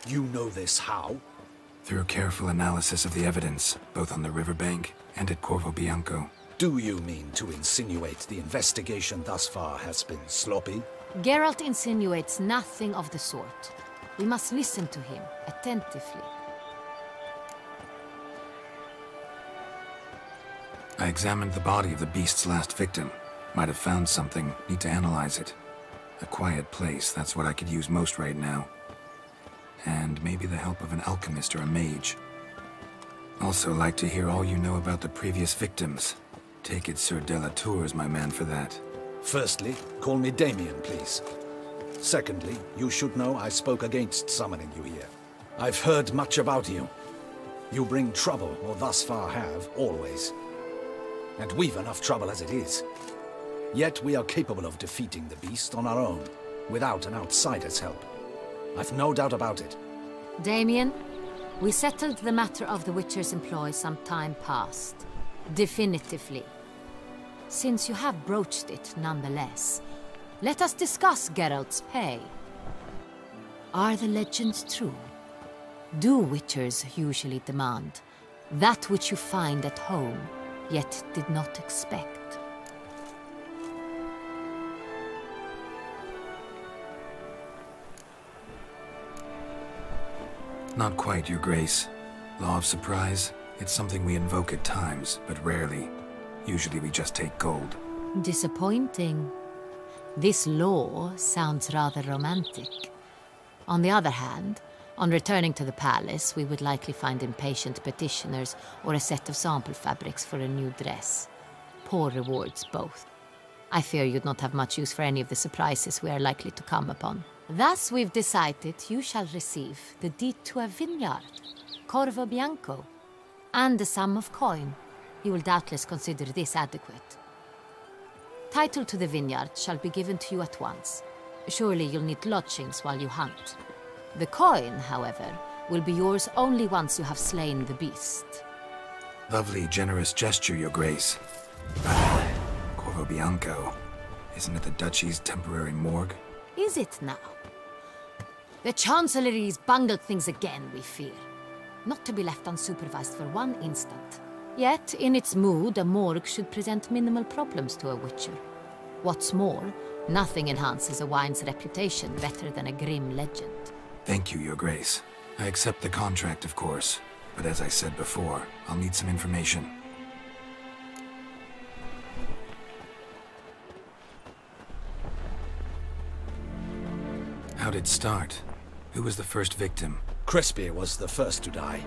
You know this how? Through careful analysis of the evidence, both on the riverbank and at Corvo Bianco. Do you mean to insinuate the investigation thus far has been sloppy? Geralt insinuates nothing of the sort. We must listen to him attentively. I examined the body of the beast's last victim. Might have found something. Need to analyze it. A quiet place, that's what I could use most right now. And maybe the help of an alchemist or a mage. Also like to hear all you know about the previous victims. Take it Sir Delatour is my man for that. Firstly, call me Damien, please. Secondly, you should know I spoke against summoning you here. I've heard much about you. You bring trouble, or thus far have, always. And we've enough trouble as it is. Yet we are capable of defeating the beast on our own, without an outsider's help. I've no doubt about it. Damien, we settled the matter of the Witcher's employ some time past. Definitively. Since you have broached it nonetheless, let us discuss Geralt's pay. Are the legends true? Do Witchers usually demand that which you find at home, yet did not expect? Not quite, Your Grace. Law of surprise, it's something we invoke at times, but rarely. Usually we just take gold. Disappointing. This law sounds rather romantic. On the other hand, on returning to the palace, we would likely find impatient petitioners or a set of sample fabrics for a new dress. Poor rewards, both. I fear you'd not have much use for any of the surprises we are likely to come upon. Thus, we've decided you shall receive the deed to a vineyard, Corvo Bianco, and a sum of coin. You will doubtless consider this adequate. Title to the vineyard shall be given to you at once. Surely you'll need lodgings while you hunt. The coin, however, will be yours only once you have slain the beast. Lovely, generous gesture, Your Grace. Corvo Bianco. Isn't it the Duchy's temporary morgue? Is it now? The Chancellery's bungled things again, we fear. Not to be left unsupervised for one instant. Yet, in its mood, a morgue should present minimal problems to a Witcher. What's more, nothing enhances a wine's reputation better than a grim legend. Thank you, Your Grace. I accept the contract, of course. But as I said before, I'll need some information. How'd it start? Who was the first victim? Crespi was the first to die.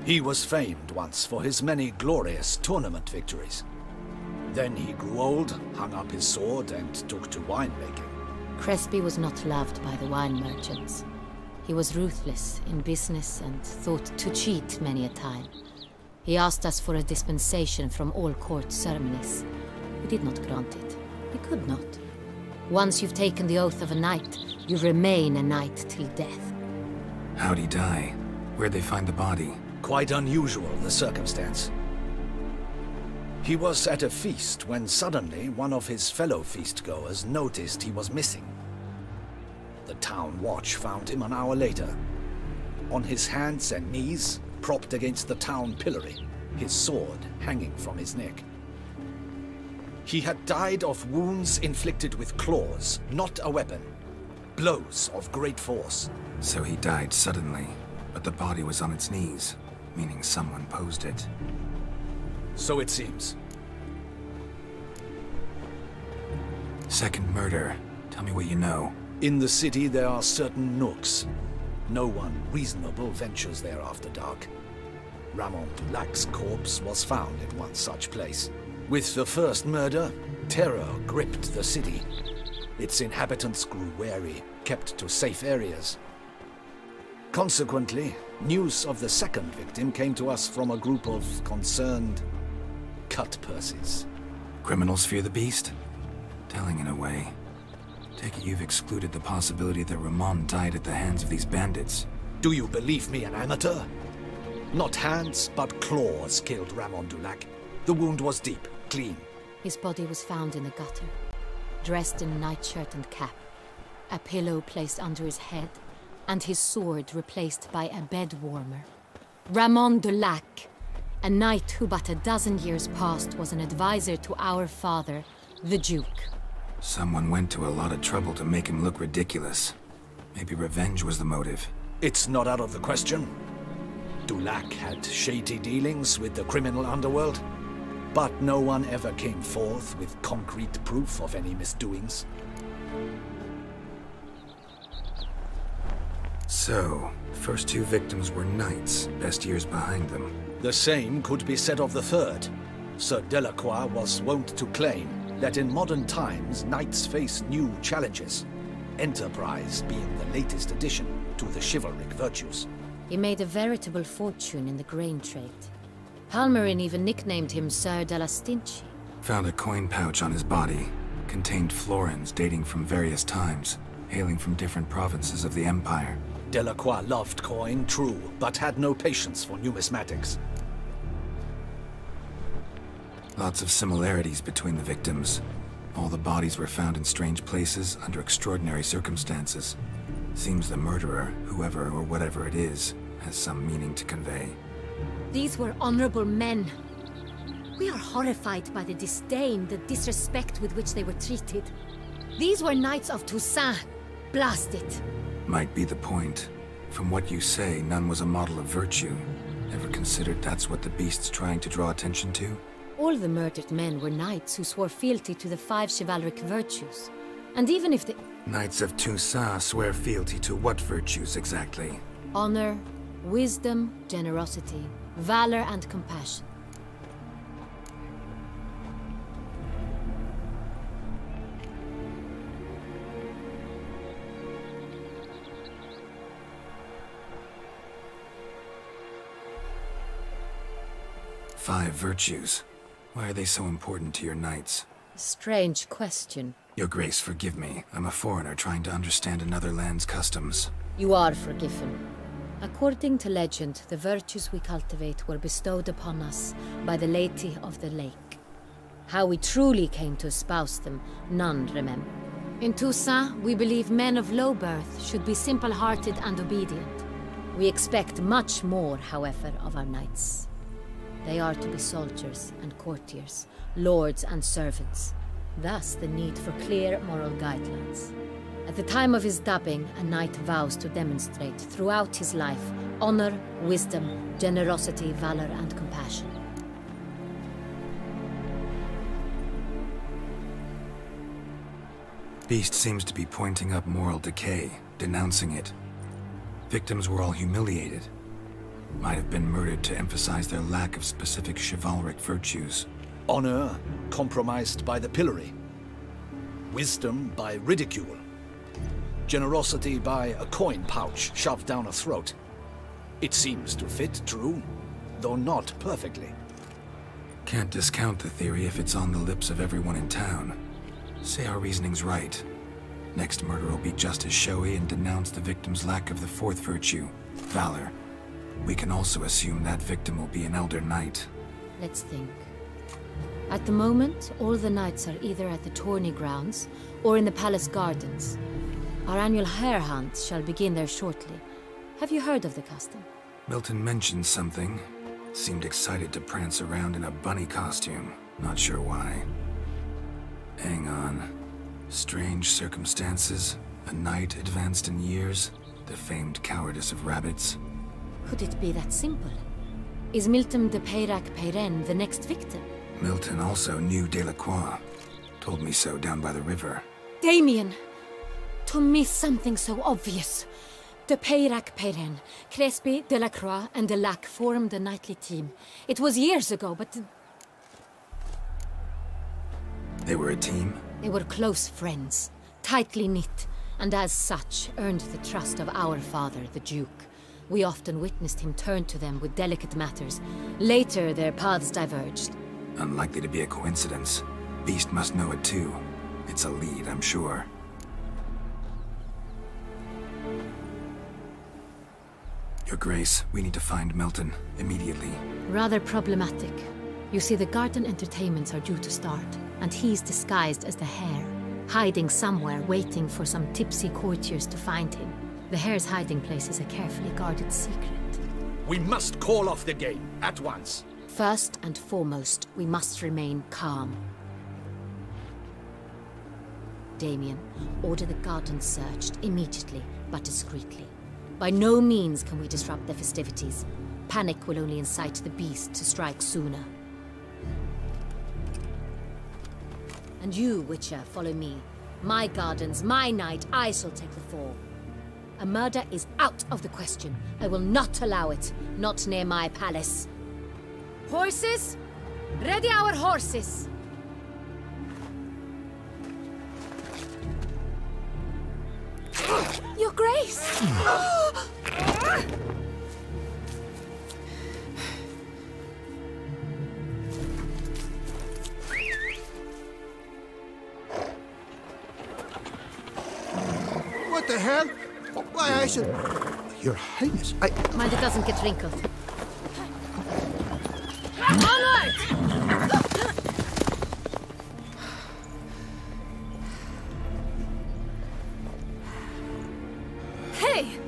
He was famed once for his many glorious tournament victories. Then he grew old, hung up his sword, and took to winemaking. Crespi was not loved by the wine merchants. He was ruthless in business and thought to cheat many a time. He asked us for a dispensation from all court ceremonies. We did not grant it. We could not. Once you've taken the oath of a knight, you remain a knight till death. How'd he die? Where'd they find the body? Quite unusual, the circumstance. He was at a feast when suddenly one of his fellow feastgoers noticed he was missing. The town watch found him an hour later. On his hands and knees, propped against the town pillory, his sword hanging from his neck. He had died of wounds inflicted with claws, not a weapon. Blows of great force. So he died suddenly, but the body was on its knees, meaning someone posed it. So it seems. Second murder. Tell me what you know. In the city there are certain nooks. No one reasonable ventures there after dark. Ramon Dulac's corpse was found in one such place. With the first murder, terror gripped the city. Its inhabitants grew wary, kept to safe areas. Consequently, news of the second victim came to us from a group of concerned cut-purses. Criminals fear the beast? Telling in a way. Take it you've excluded the possibility that Ramon died at the hands of these bandits. Do you believe me an amateur? Not hands, but claws killed Ramon Dulac. The wound was deep, clean. His body was found in the gutter, dressed in nightshirt and cap, a pillow placed under his head, and his sword replaced by a bed warmer. Ramon Dulac, a knight who but a dozen years past was an advisor to our father, the Duke. Someone went to a lot of trouble to make him look ridiculous. Maybe revenge was the motive. It's not out of the question. Dulac had shady dealings with the criminal underworld, but no one ever came forth with concrete proof of any misdoings. So, first two victims were knights, best years behind them. The same could be said of the third. Sir Delacroix was wont to claim that in modern times, knights face new challenges, enterprise being the latest addition to the chivalric virtues. He made a veritable fortune in the grain trade. Palmerin even nicknamed him Sir de la Stinchi. Found a coin pouch on his body. Contained florins dating from various times, hailing from different provinces of the Empire. Delacroix loved coin, true, but had no patience for numismatics. Lots of similarities between the victims. All the bodies were found in strange places under extraordinary circumstances. Seems the murderer, whoever or whatever it is, has some meaning to convey. These were honorable men. We are horrified by the disdain, the disrespect with which they were treated. These were knights of Toussaint. Blast it. Might be the point. From what you say, none was a model of virtue. Ever considered that's what the beast's trying to draw attention to? All the murdered men were knights who swore fealty to the 5 chivalric virtues. And even if the... Knights of Toussaint swear fealty to what virtues exactly? Honor, wisdom, generosity, valor, and compassion. Five virtues. Why are they so important to your knights? Strange question. Your Grace, forgive me. I'm a foreigner trying to understand another land's customs. You are forgiven. According to legend, the virtues we cultivate were bestowed upon us by the Lady of the Lake. How we truly came to espouse them, none remember. In Toussaint, we believe men of low birth should be simple-hearted and obedient. We expect much more, however, of our knights. They are to be soldiers and courtiers, lords and servants. Thus the need for clear moral guidelines. At the time of his dubbing, a knight vows to demonstrate throughout his life honor, wisdom, generosity, valor, and compassion. Beast seems to be pointing up moral decay, denouncing it. Victims were all humiliated. Might have been murdered to emphasize their lack of specific chivalric virtues. Honor compromised by the pillory. Wisdom by ridicule. Generosity by a coin pouch shoved down a throat. It seems to fit true, though not perfectly. Can't discount the theory if it's on the lips of everyone in town. Say our reasoning's right. Next murder will be just as showy and denounce the victim's lack of the fourth virtue, valor. We can also assume that victim will be an elder knight. Let's think. At the moment, all the knights are either at the tourney grounds or in the palace gardens. Our annual hare hunt shall begin there shortly. Have you heard of the custom? Milton mentioned something. Seemed excited to prance around in a bunny costume. Not sure why. Hang on. Strange circumstances. A knight advanced in years. The famed cowardice of rabbits. Could it be that simple? Is Milton de Peyrac-Peyren the next victim? Milton also knew Delacroix. Told me so down by the river. Damien! To miss something so obvious. De Peyrac-Peyren, Crespi, Delacroix, and Delac formed a knightly team. It was years ago, but... They were a team? They were close friends, tightly knit, and as such earned the trust of our father, the Duke. We often witnessed him turn to them with delicate matters. Later, their paths diverged. Unlikely to be a coincidence. Beast must know it too. It's a lead, I'm sure. Your Grace, we need to find Milton, immediately. Rather problematic. You see, the garden entertainments are due to start, and he's disguised as the Hare, hiding somewhere, waiting for some tipsy courtiers to find him. The Hare's hiding place is a carefully guarded secret. We must call off the game, at once. First and foremost, we must remain calm. Damien, order the garden searched immediately, but discreetly. By no means can we disrupt the festivities. Panic will only incite the beast to strike sooner. And you, Witcher, follow me. My gardens, my night, I shall take the fall. A murder is out of the question. I will not allow it. Not near my palace. Horses? Ready our horses! Your Grace! What the hell? Why, I should... Your Highness, Mind it doesn't get wrinkled. Onward! Hey!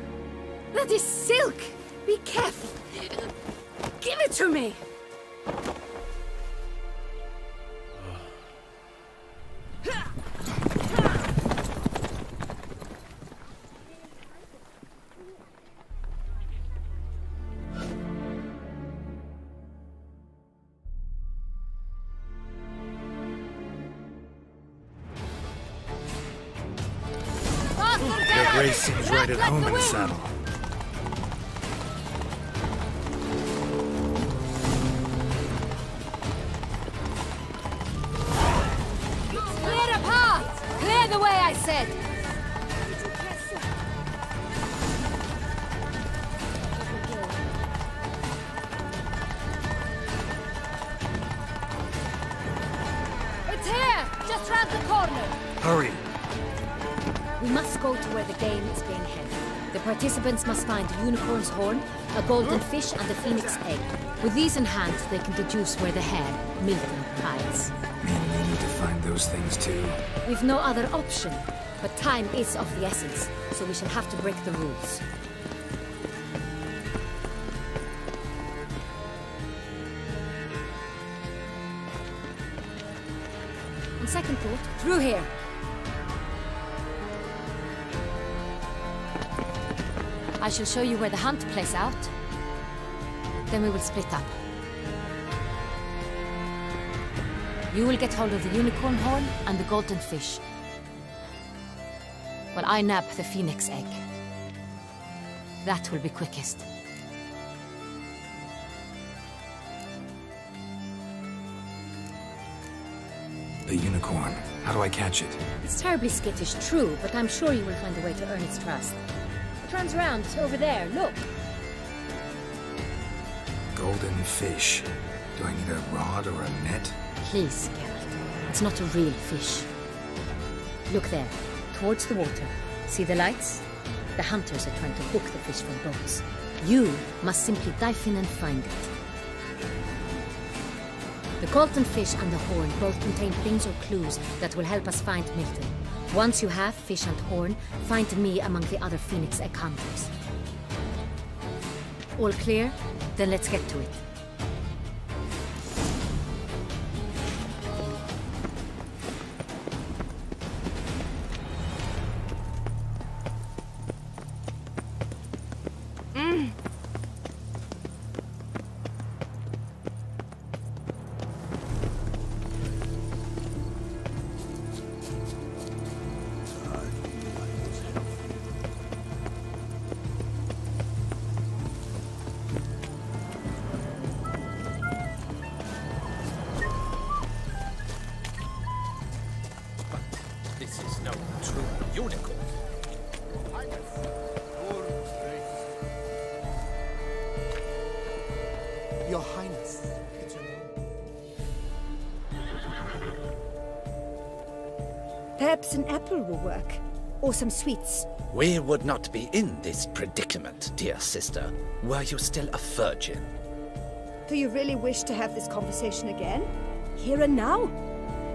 That is silk! Be careful! Give it to me! Your Grace seems right at home in the saddle. Clear a path! Clear the way, I said! It's here! Just round the corner! Hurry! We must go to where the game is being held. The participants must find a unicorn's horn, a golden fish, and a phoenix egg. With these in hand, they can deduce where the Hare, Milton, hides. Mean we need to find those things too? We've no other option, but time is of the essence, so we shall have to break the rules. On second thought, through here. I shall show you where the hunt plays out. Then we will split up. You will get hold of the unicorn horn and the golden fish, while I nab the phoenix egg. That will be quickest. The unicorn. How do I catch it? It's terribly skittish, true, but I'm sure you will find a way to earn its trust. It runs around over there, look. Golden fish. Do I need a rod or a net? Please, Geralt. It's not a real fish. Look there, towards the water. See the lights? The hunters are trying to hook the fish from boats. You must simply dive in and find it. The golden fish and the horn both contain things or clues that will help us find Milton. Once you have fish and horn, find me among the other phoenix egg hunters. All clear? Then let's get to it. Your Highness. Perhaps an apple will work. or some sweets. We would not be in this predicament, dear sister, were you still a virgin. Do you really wish to have this conversation again? Here and now?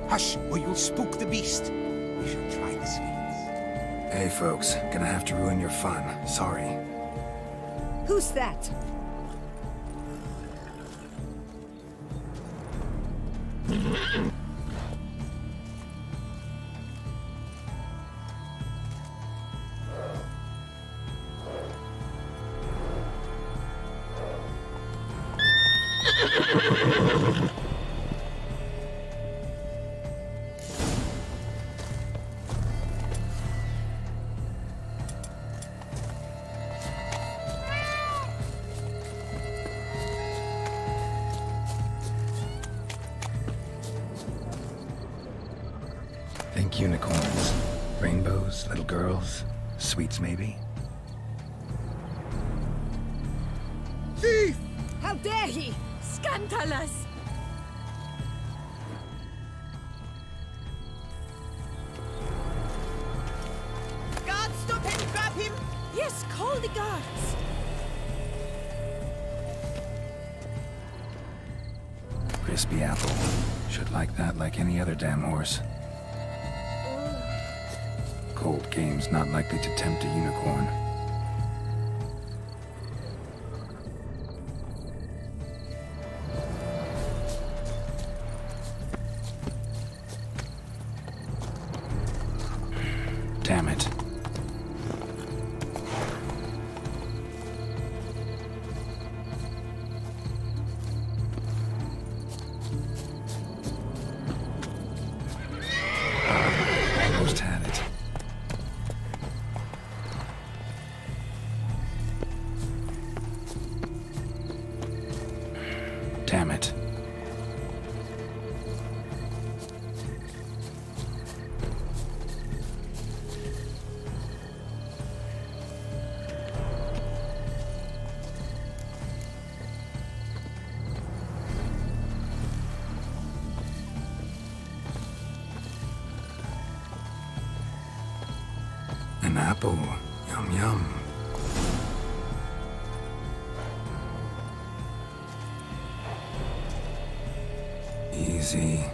Hush, or you'll spook the beast. We shall try the sweets. Hey, folks. Gonna have to ruin your fun. Sorry. Who's that? Think unicorns. Rainbows, little girls, sweets maybe? Thief! How dare he! Scandalous! Guards, stop him! Grab him! Yes, call the guards! Crispy apple. Should like that like any other damn horse. Cold game's not likely to tempt a unicorn. Damn it. Almost had it. Damn it. An apple. Yum yum. Easy.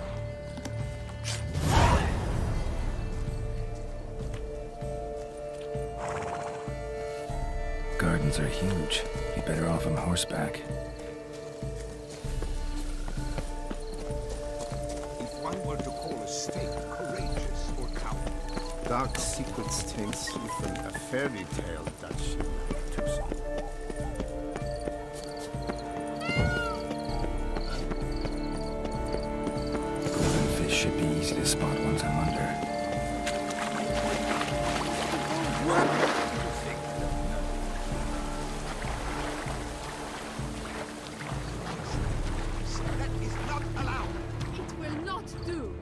Gardens are huge. Be better off on horseback. If one were to call a snake courageous or coward. Dark secrets taints even a fairy tale that she might choose. Golden fish should be easy to spot once I'm under. That is not allowed. It will not do.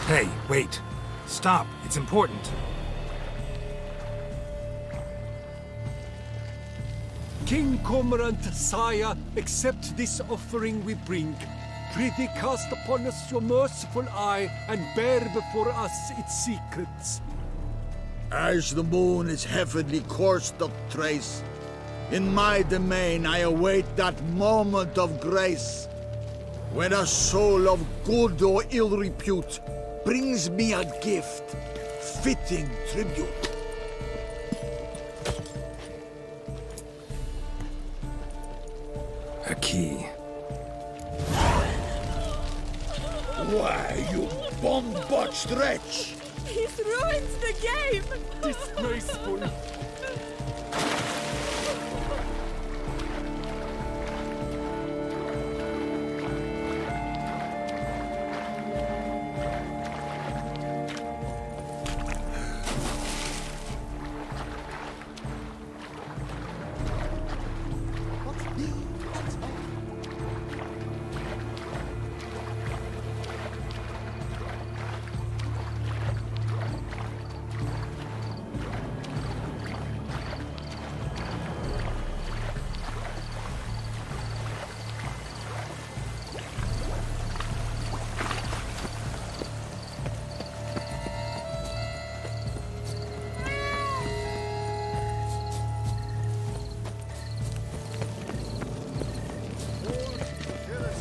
Hey, wait. Stop. It's important. King Cormorant, sire, accept this offering we bring. Prithee cast upon us your merciful eye, and bear before us its secrets. As the moon is heavenly coursed of trace, in my domain I await that moment of grace. When a soul of good or ill repute brings me a gift, fitting tribute. A key. Why, you bomb-botched wretch! He's ruined the game! Disgraceful!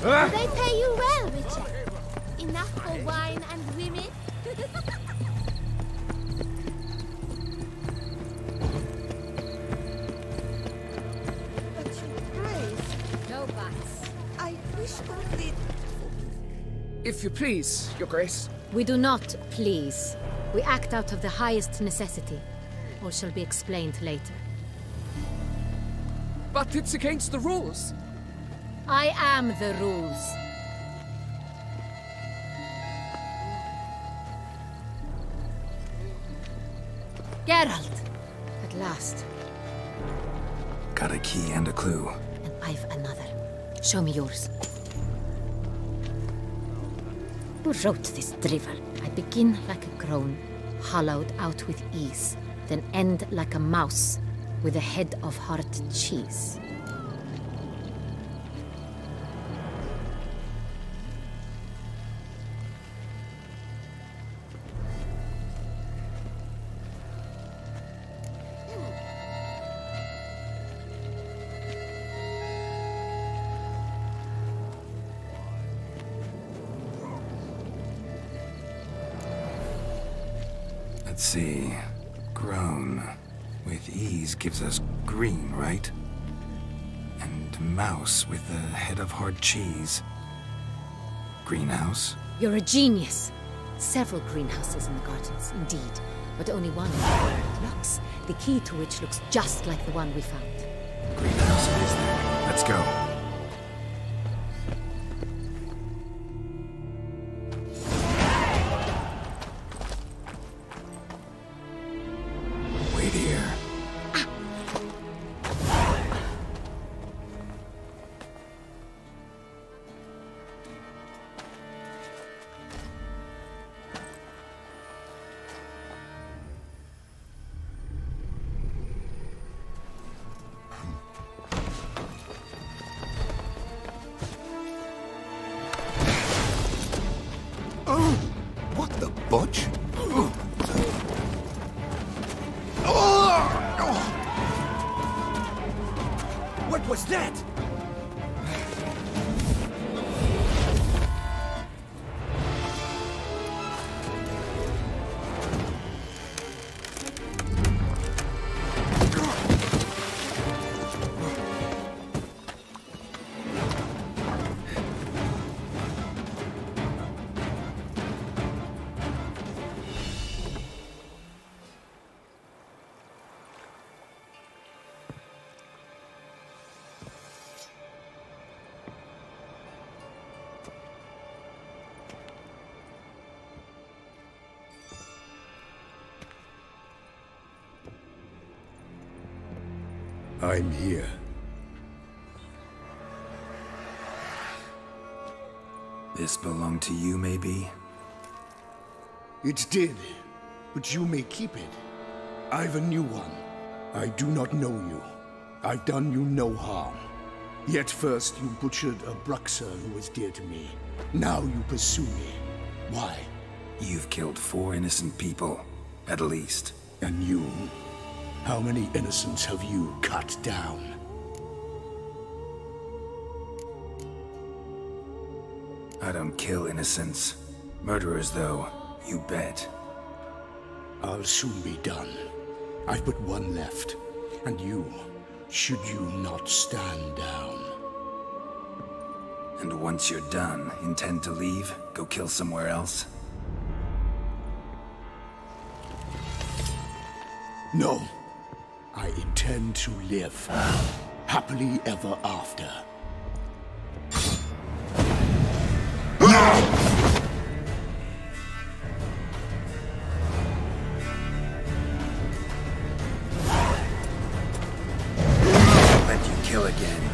They pay you well, Richard. Enough for wine and women? But your grace, No buts. I wish only... If you please, Your Grace. We do not please. We act out of the highest necessity. All shall be explained later. But it's against the rules. I am the rules. Geralt! At last. Got a key and a clue. And I've another. Show me yours. Who wrote this drivel? I begin like a crone, hollowed out with ease, then end like a mouse, with a head of hard cheese. Let's see. Grown. With ease gives us green, right? And mouse with the head of hard cheese. Greenhouse? You're a genius. Several greenhouses in the gardens, indeed. But only one locks, the key to which looks just like the one we found. Greenhouse it is there. Let's go. Wait here. Oh! What the butch? What was that? I'm here. This belonged to you, maybe? It did, but you may keep it. I've a new one. I do not know you. I've done you no harm. Yet first you butchered a Bruxer who was dear to me. Now you pursue me. Why? You've killed 4 innocent people, at least. And you? How many innocents have you cut down? I don't kill innocents. Murderers, though, you bet. I'll soon be done. I've but one left. And you, should you not stand down. And once you're done, intend to leave? Go kill somewhere else? No. I intend to live. Happily ever after. Let you kill again.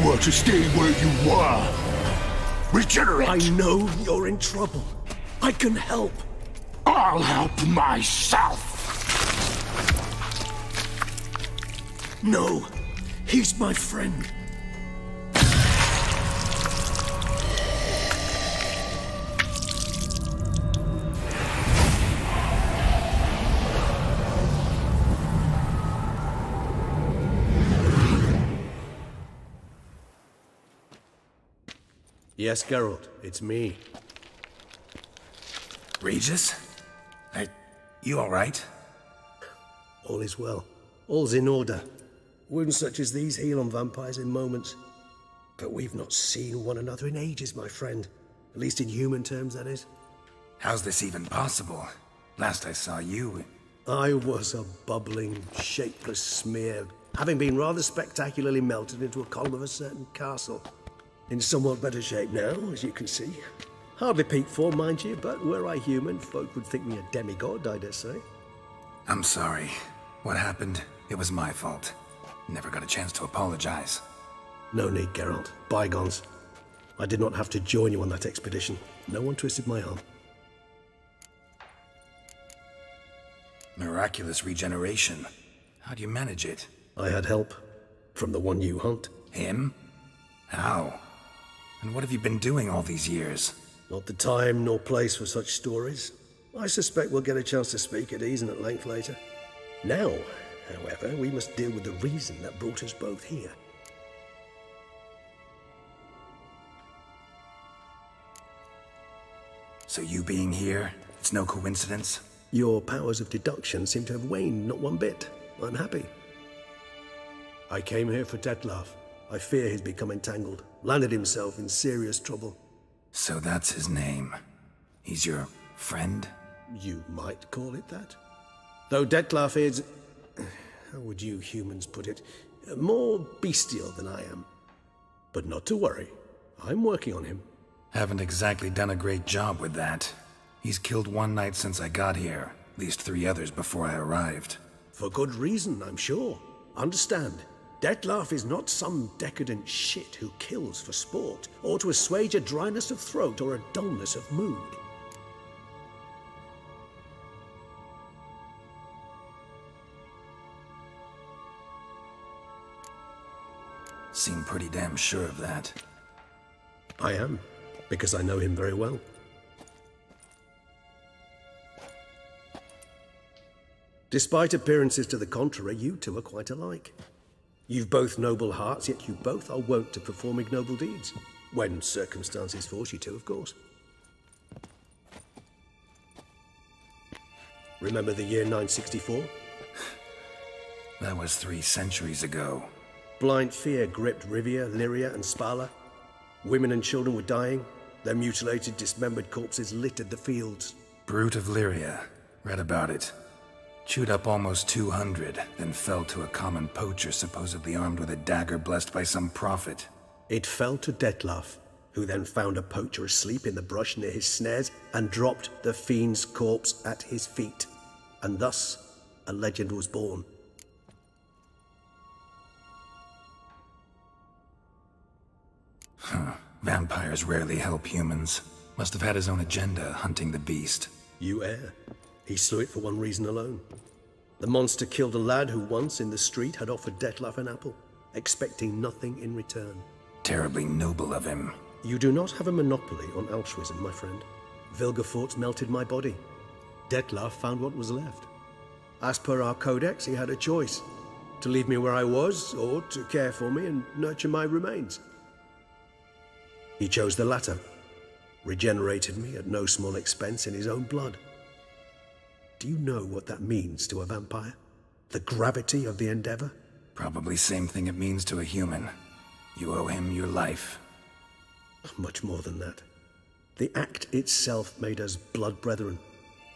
were to stay where you were. Regenerate! I know you're in trouble. I can help. I'll help myself. No, he's my friend. Yes, Geralt, it's me. Regis? You all right? All is well. All's in order. Wounds such as these heal on vampires in moments. But we've not seen one another in ages, my friend. At least in human terms, that is. How's this even possible? Last I saw you... I was a bubbling, shapeless smear, having been rather spectacularly melted into a column of a certain castle. In somewhat better shape now, as you can see. Hardly peak form, mind you, but were I human, folk would think me a demigod, I dare say. I'm sorry. What happened, it was my fault. Never got a chance to apologize. No need, Geralt. Bygones. I did not have to join you on that expedition. No one twisted my arm. Miraculous regeneration. How do you manage it? I had help. From the one you hunt. Him? How? And what have you been doing all these years? Not the time nor place for such stories. I suspect we'll get a chance to speak at ease and at length later. Now, however, we must deal with the reason that brought us both here. So you being here, it's no coincidence? Your powers of deduction seem to have waned not one bit. I'm happy. I came here for Detlaf. I fear he's become entangled, landed himself in serious trouble. So that's his name. He's your friend? You might call it that. Though Detlaf is... how would you humans put it? More bestial than I am. But not to worry. I'm working on him. Haven't exactly done a great job with that. He's killed one knight since I got here. At least 3 others before I arrived. For good reason, I'm sure. Understand. Detlaf is not some decadent shit who kills for sport, or to assuage a dryness of throat or a dullness of mood. Seem pretty damn sure of that. I am, because I know him very well. Despite appearances to the contrary, you two are quite alike. You've both noble hearts, yet you both are wont to perform ignoble deeds. When circumstances force you to, of course. Remember the year 964? That was 3 centuries ago. Blind fear gripped Rivia, Lyria, and Spala. Women and children were dying. Their mutilated, dismembered corpses littered the fields. Brute of Lyria. Read about it. Chewed up almost 200, then fell to a common poacher supposedly armed with a dagger blessed by some prophet. It fell to Detlaf, who then found a poacher asleep in the brush near his snares and dropped the fiend's corpse at his feet. And thus, a legend was born. Vampires rarely help humans. Must have had his own agenda, hunting the beast. You err. He slew it for one reason alone. The monster killed a lad who once, in the street, had offered Detlaf an apple, expecting nothing in return. Terribly noble of him. You do not have a monopoly on altruism, my friend. Vilgefortz melted my body. Detlaf found what was left. As per our codex, he had a choice. To leave me where I was, or to care for me and nurture my remains. He chose the latter. Regenerated me at no small expense in his own blood. Do you know what that means to a vampire? The gravity of the endeavor? Probably same thing it means to a human. You owe him your life. Much more than that. The act itself made us blood brethren.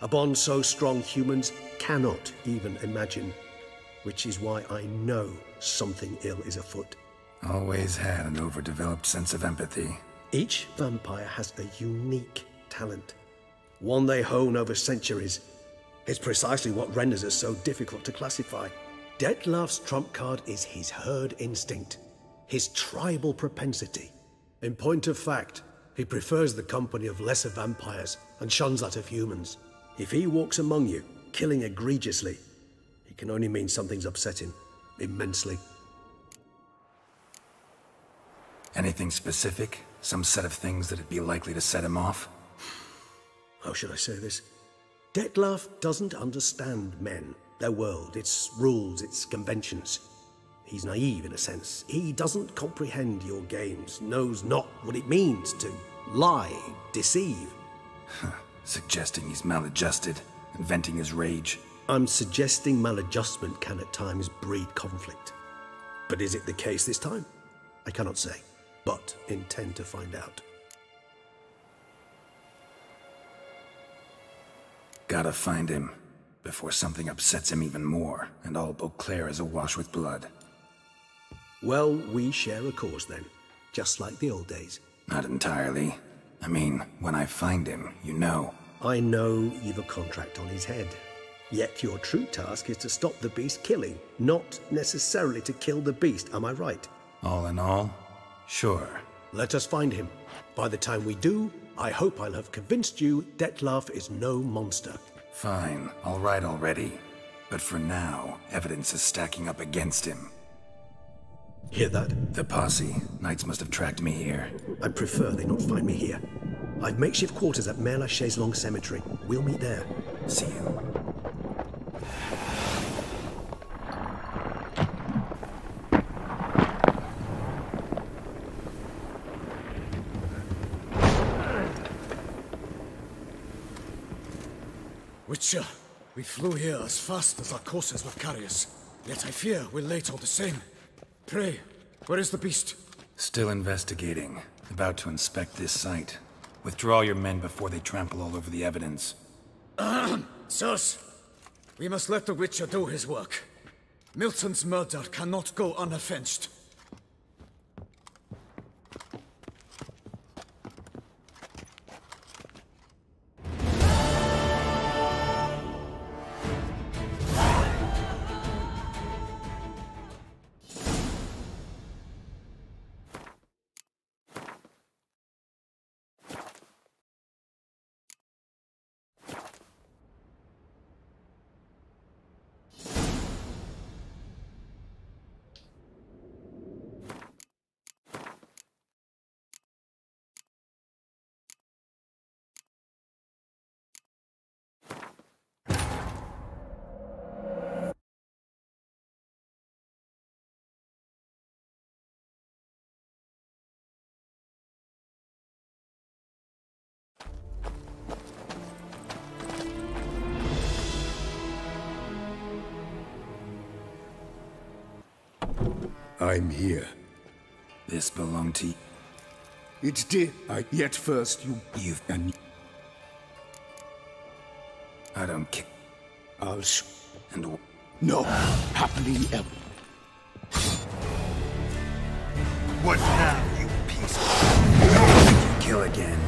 A bond so strong humans cannot even imagine. Which is why I know something ill is afoot. Always had an overdeveloped sense of empathy. Each vampire has a unique talent. One they hone over centuries. It's precisely what renders us so difficult to classify. Detlaf's trump card is his herd instinct. his tribal propensity. In point of fact, he prefers the company of lesser vampires and shuns that of humans. If he walks among you, killing egregiously, it can only mean something's upset him immensely. Anything specific? Some set of things that'd be likely to set him off? How should I say this? Detlef doesn't understand men, their world, its rules, its conventions. He's naive in a sense. He doesn't comprehend your games, knows not what it means to lie, deceive. Suggesting he's maladjusted and venting his rage. I'm suggesting maladjustment can at times breed conflict. But is it the case this time? I cannot say, but intend to find out. Gotta find him before something upsets him even more, and all Beauclair is awash with blood. Well, we share a cause then, just like the old days. Not entirely. I mean, when I find him, you know. I know you've a contract on his head. Yet your true task is to stop the beast killing, not necessarily to kill the beast, am I right? All in all, sure. Let us find him. By the time we do, I hope I'll have convinced you Detlef is no monster. Fine, all right already. But for now, evidence is stacking up against him. Hear that? The posse. Knights must have tracked me here. I prefer they not find me here. I've makeshift quarters at Mère Lachaise Long Cemetery. We'll meet there. See you. Witcher, we flew here as fast as our courses would carry us. Yet I fear we're late all the same. Pray, where is the beast? Still investigating. About to inspect this site. Withdraw your men before they trample all over the evidence. Sirs, we must let the Witcher do his work. Milton's murder cannot go unavenged. I'm here. This belonged to... It did. Yet first you've... and... I don't care. I'll show... And... No. Happily ever. What now, you piece of... Kill again.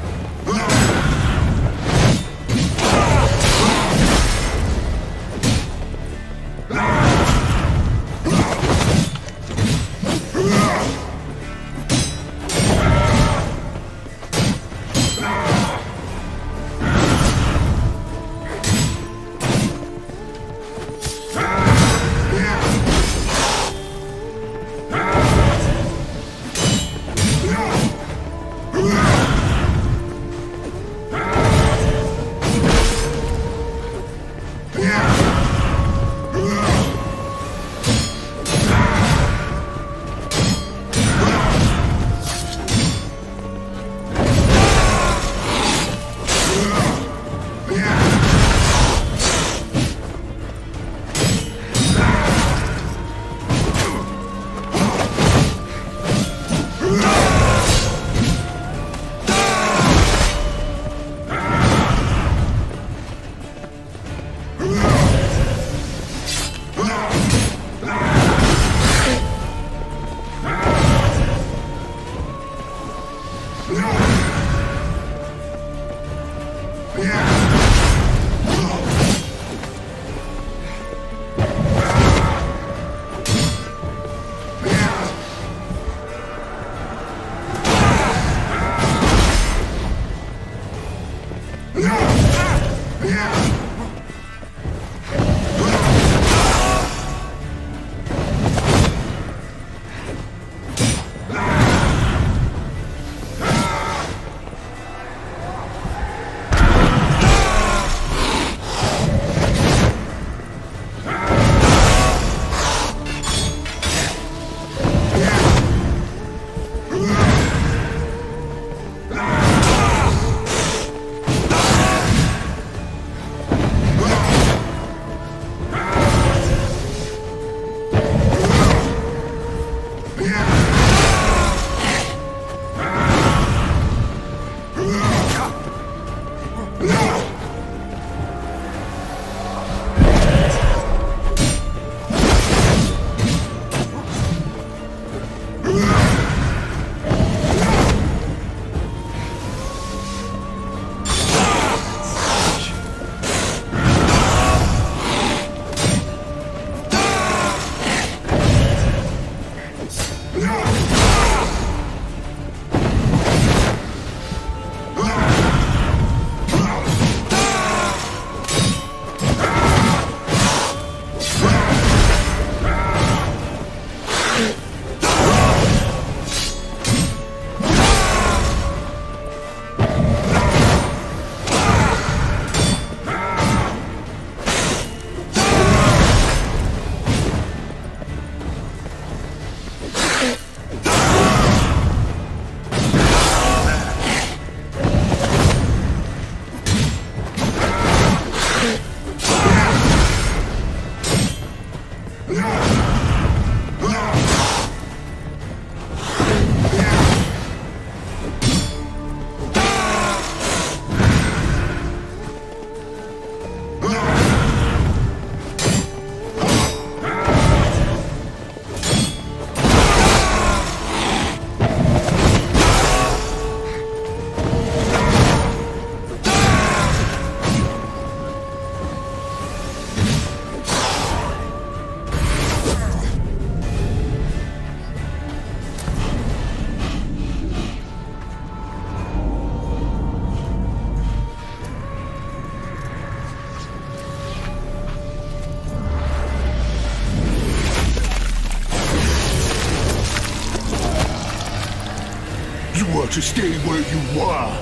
To stay where you are.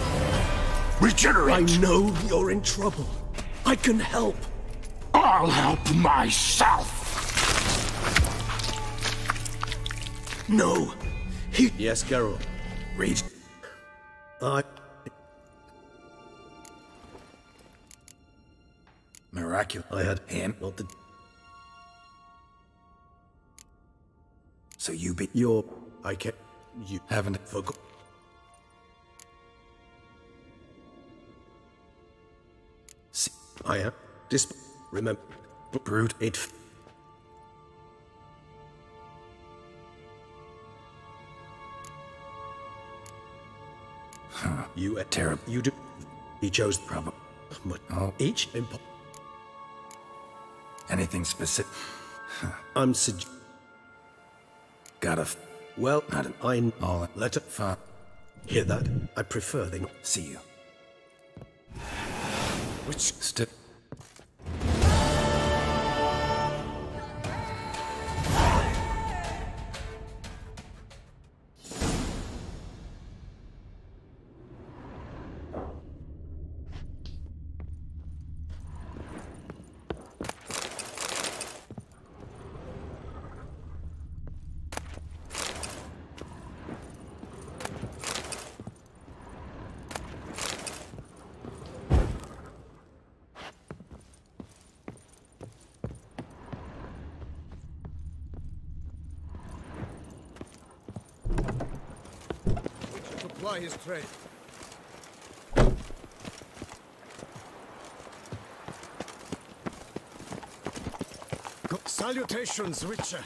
Regenerate! I know you're in trouble. I can help. I'll help myself. No. Yes, Geralt. Read. Miraculous. I had him. Not the... So you be... You're... I can't... You haven't... Forgot... I am. Remember. Brute. It. Huh. You are terrible. You do. He chose problem. Oh. Each. Anything specific? I'm Gotta. Well, not an. I. All. Let it. Hear that? I prefer they. See you. Which step? Ply his trade. Salutations, Witcher.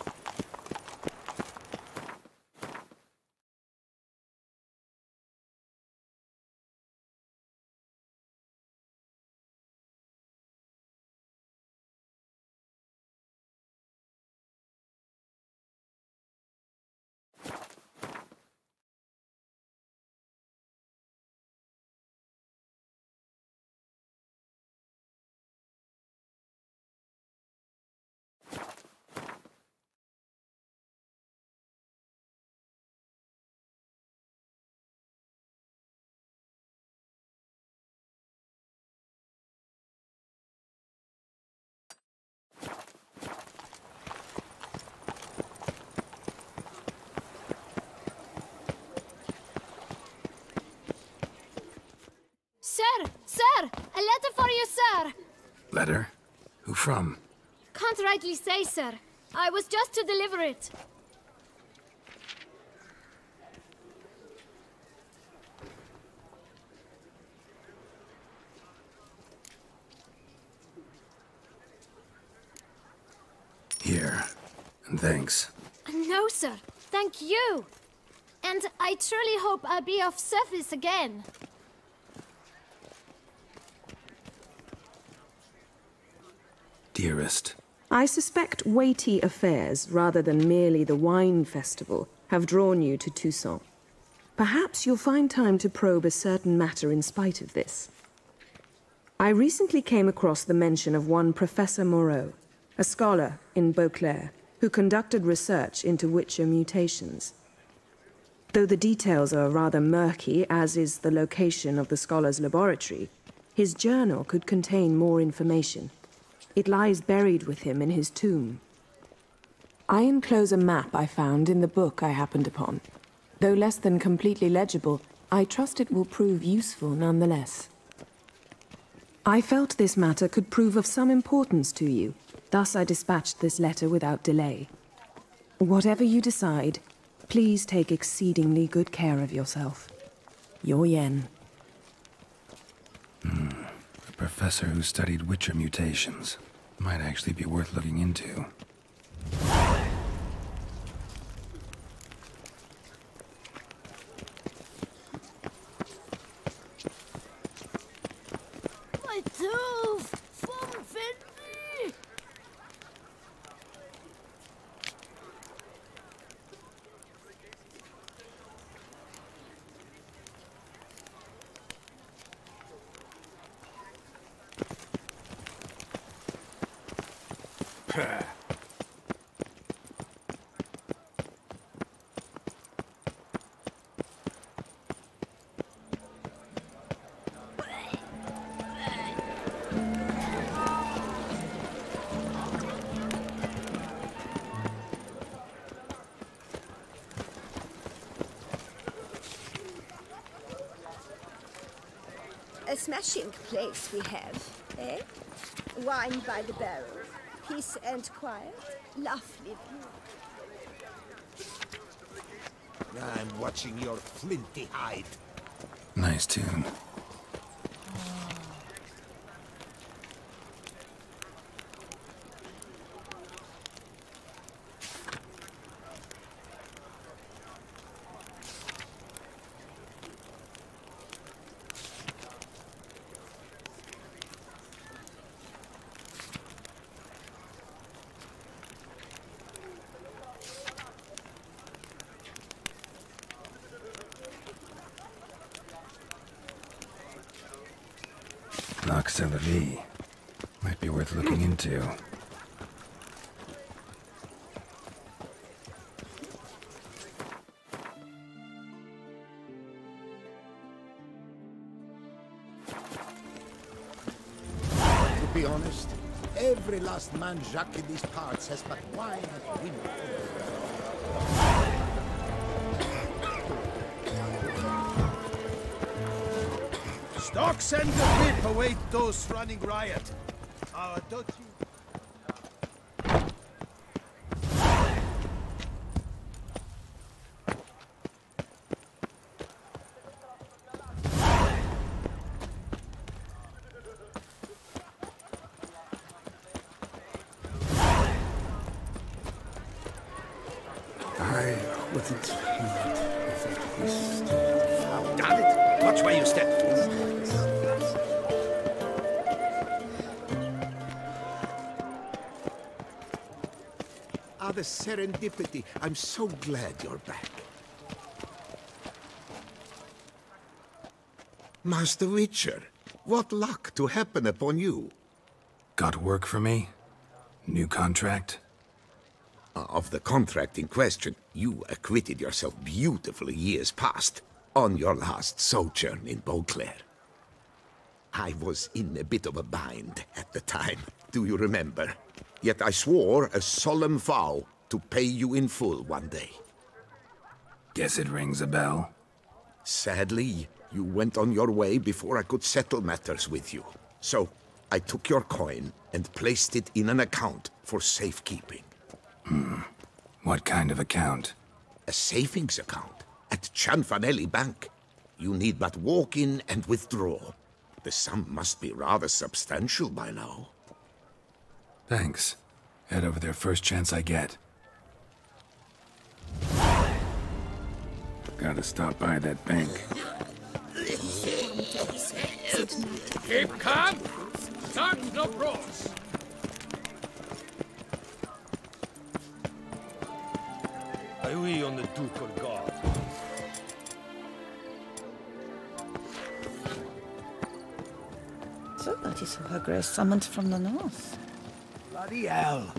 Sir! A letter for you, sir! Letter? Who from? Can't rightly say, sir. I was just to deliver it. Here. And thanks. No, sir. Thank you. And I truly hope I'll be of service again. Dearest. I suspect weighty affairs, rather than merely the wine festival, have drawn you to Toussaint. Perhaps you'll find time to probe a certain matter in spite of this. I recently came across the mention of one Professor Moreau, a scholar in Beauclair, who conducted research into Witcher mutations. Though the details are rather murky, as is the location of the scholar's laboratory, his journal could contain more information. It lies buried with him in his tomb. I enclose a map I found in the book I happened upon. Though less than completely legible, I trust it will prove useful nonetheless. I felt this matter could prove of some importance to you, thus I dispatched this letter without delay. Whatever you decide, please take exceedingly good care of yourself. Your Yen. A professor who studied Witcher mutations. Might actually be worth looking into. My tooth! Form-fed me! A smashing place we have, eh? Wine by the barrel, peace and quiet, lovely view. I'm watching your flinty hide. Nice tune. Celery. Might be worth looking into. To be honest, every last man Jacques in these parts has but wine and women. Stocks and the whip await those running riot. Don't you... I wasn't mad if it was... Oh, damn it! Watch where you step. The serendipity. I'm so glad you're back. Master Witcher, what luck to happen upon you. Got work for me? New contract? Of the contract in question, you acquitted yourself beautifully years past, on your last sojourn in Beauclair. I was in a bit of a bind at the time, do you remember? Yet I swore a solemn vow to pay you in full one day. Guess it rings a bell. Sadly, you went on your way before I could settle matters with you. So, I took your coin and placed it in an account for safekeeping. What kind of account? A savings account at Cianfanelli Bank. You need but walk in and withdraw. The sum must be rather substantial by now. Thanks. Head over there first chance I get. Gotta stop by that bank. Keep calm! Start no brawls! I we on the ducal guard. So that is who Her Grace summoned from the north. Bloody hell!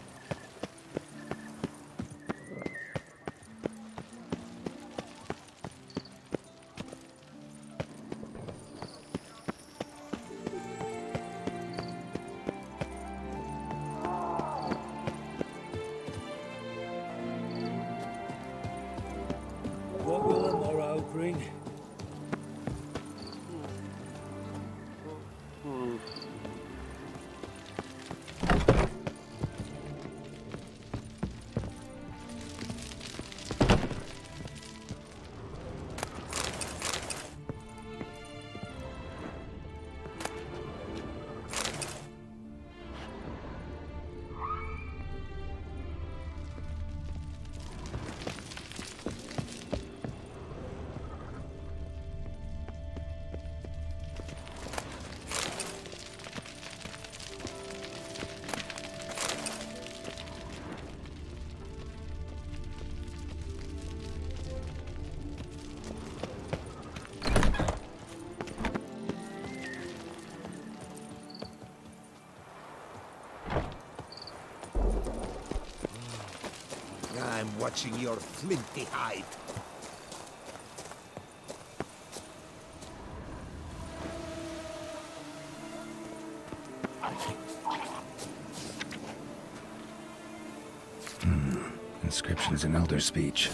What will the morrow bring? I'm watching your flinty hide. Inscriptions in Elder speech.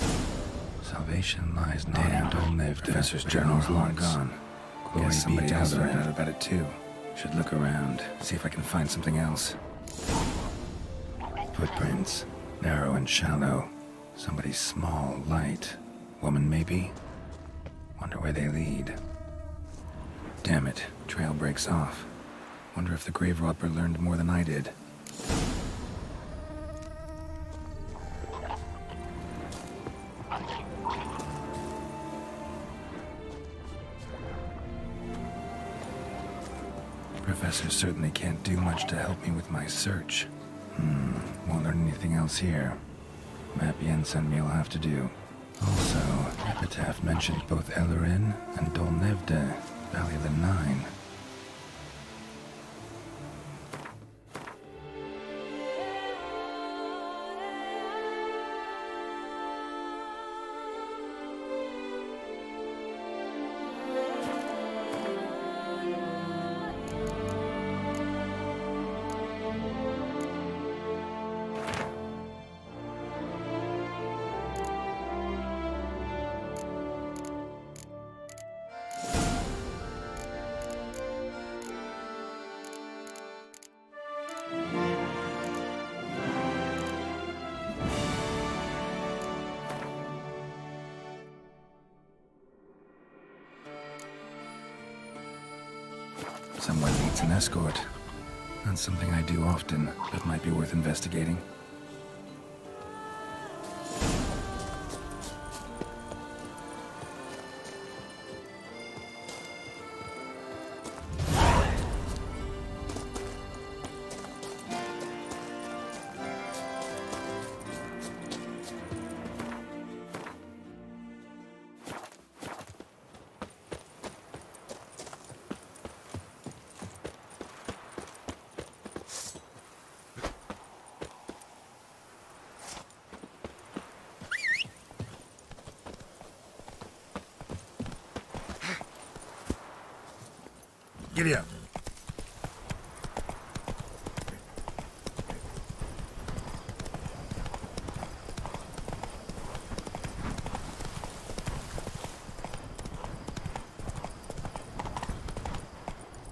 Salvation lies not in Dolnevda. Professor's journal's long gone. Glory be somebody else found out about it too. Should look around, see if I can find something else. Footprints. Narrow and shallow. Somebody small, light. Woman, maybe? Wonder where they lead. Damn it. Trail breaks off. Wonder if the grave robber learned more than I did. Professor certainly can't do much to help me with my search. Won't learn anything else here. Map Jensen me'll have to do. Also, Epitaph mentioned both Ellerin and Dolnevda, Valley of the Nine. Someone needs an escort. Not something I do often, but might be worth investigating. Giddy up.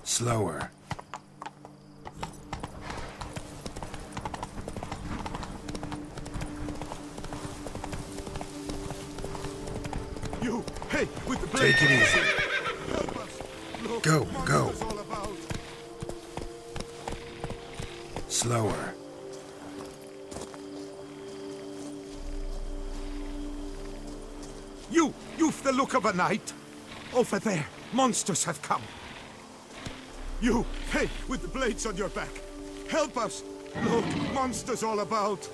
Slower. You, hey, with the blade. Take it easy. Go, go. Slower. You've the look of a knight. Over there, monsters have come. You, hey, with the blades on your back. Help us. Look, monsters all about.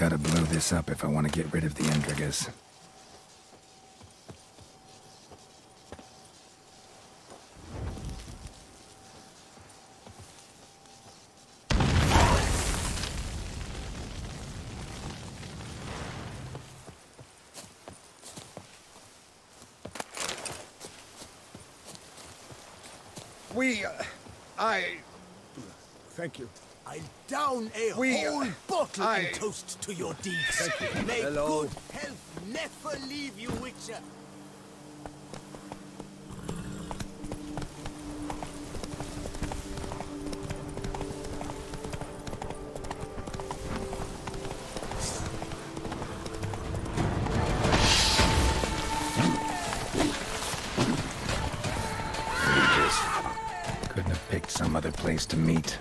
gotta blow this up if I want to get rid of the Endrigas. Thank you. I'll down a whole bottle in toast to your deeds. May good health never leave you, Witcher. Couldn't have picked some other place to meet.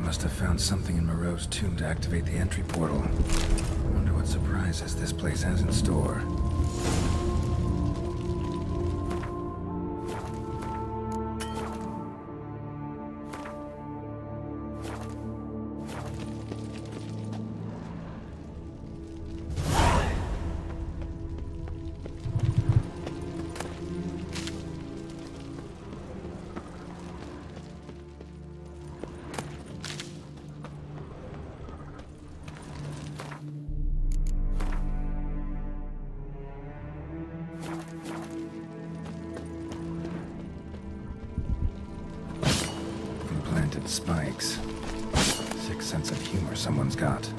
Must have found something in Moreau's tomb to activate the entry portal. Wonder what surprises this place has in store. Red spikes. Sick sense of humor someone's got.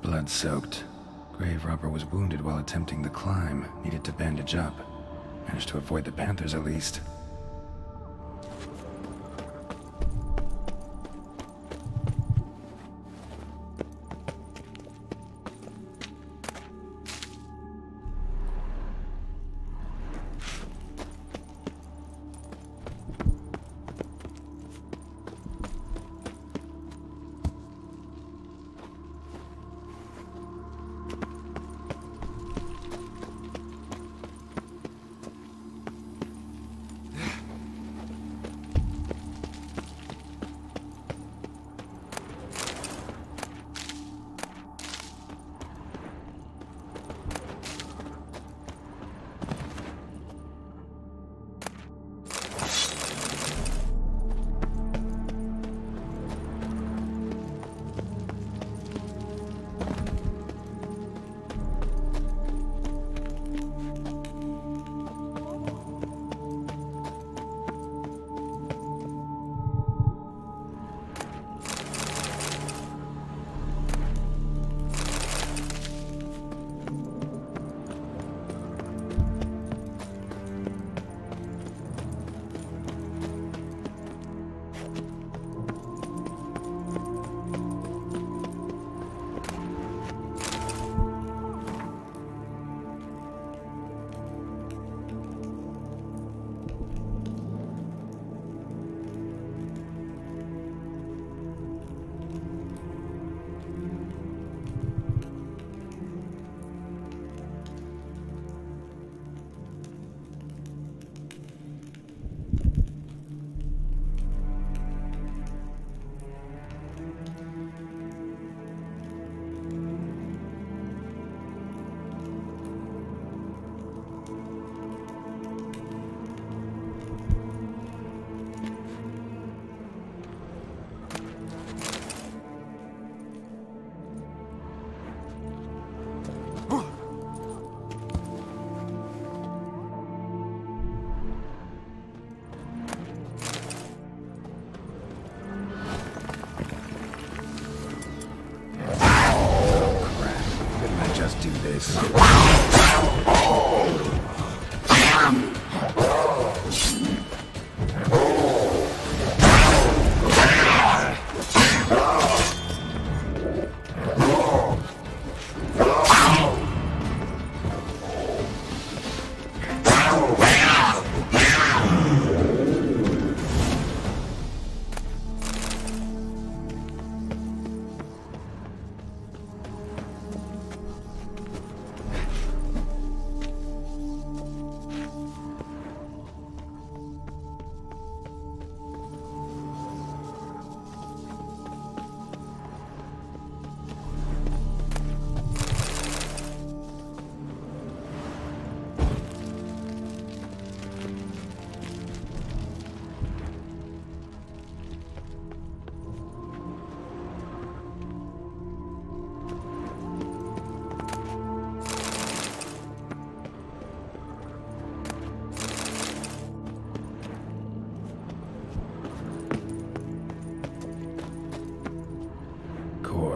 Blood-soaked. Grave robber was wounded while attempting the climb. Needed to bandage up. Managed to avoid the Panthers at least.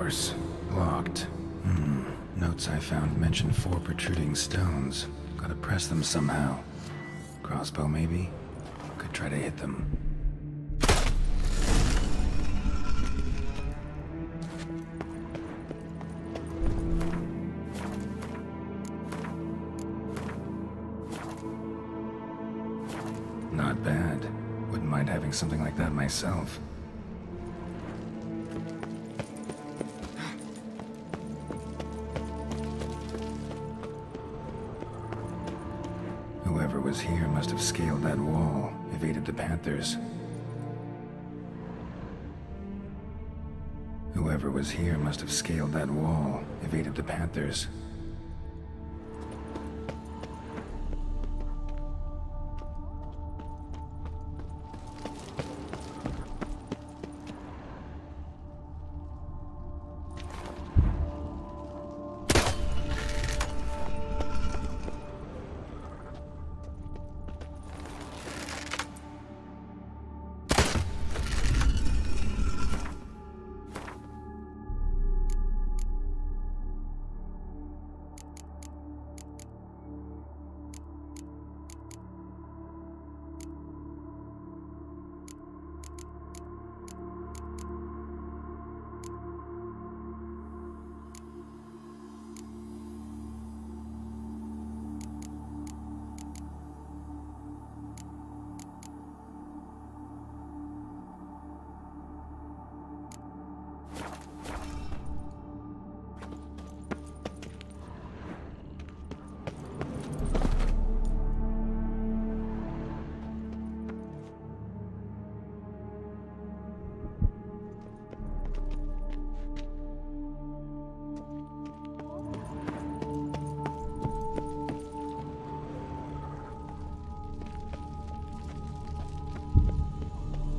course. Locked. Notes I found mention 4 protruding stones. Gotta press them somehow. Crossbow, maybe? Could try to hit them. Not bad. Wouldn't mind having something like that myself. Whoever was here must have scaled that wall, evaded the Panthers. Whoever was here must have scaled that wall, evaded the Panthers.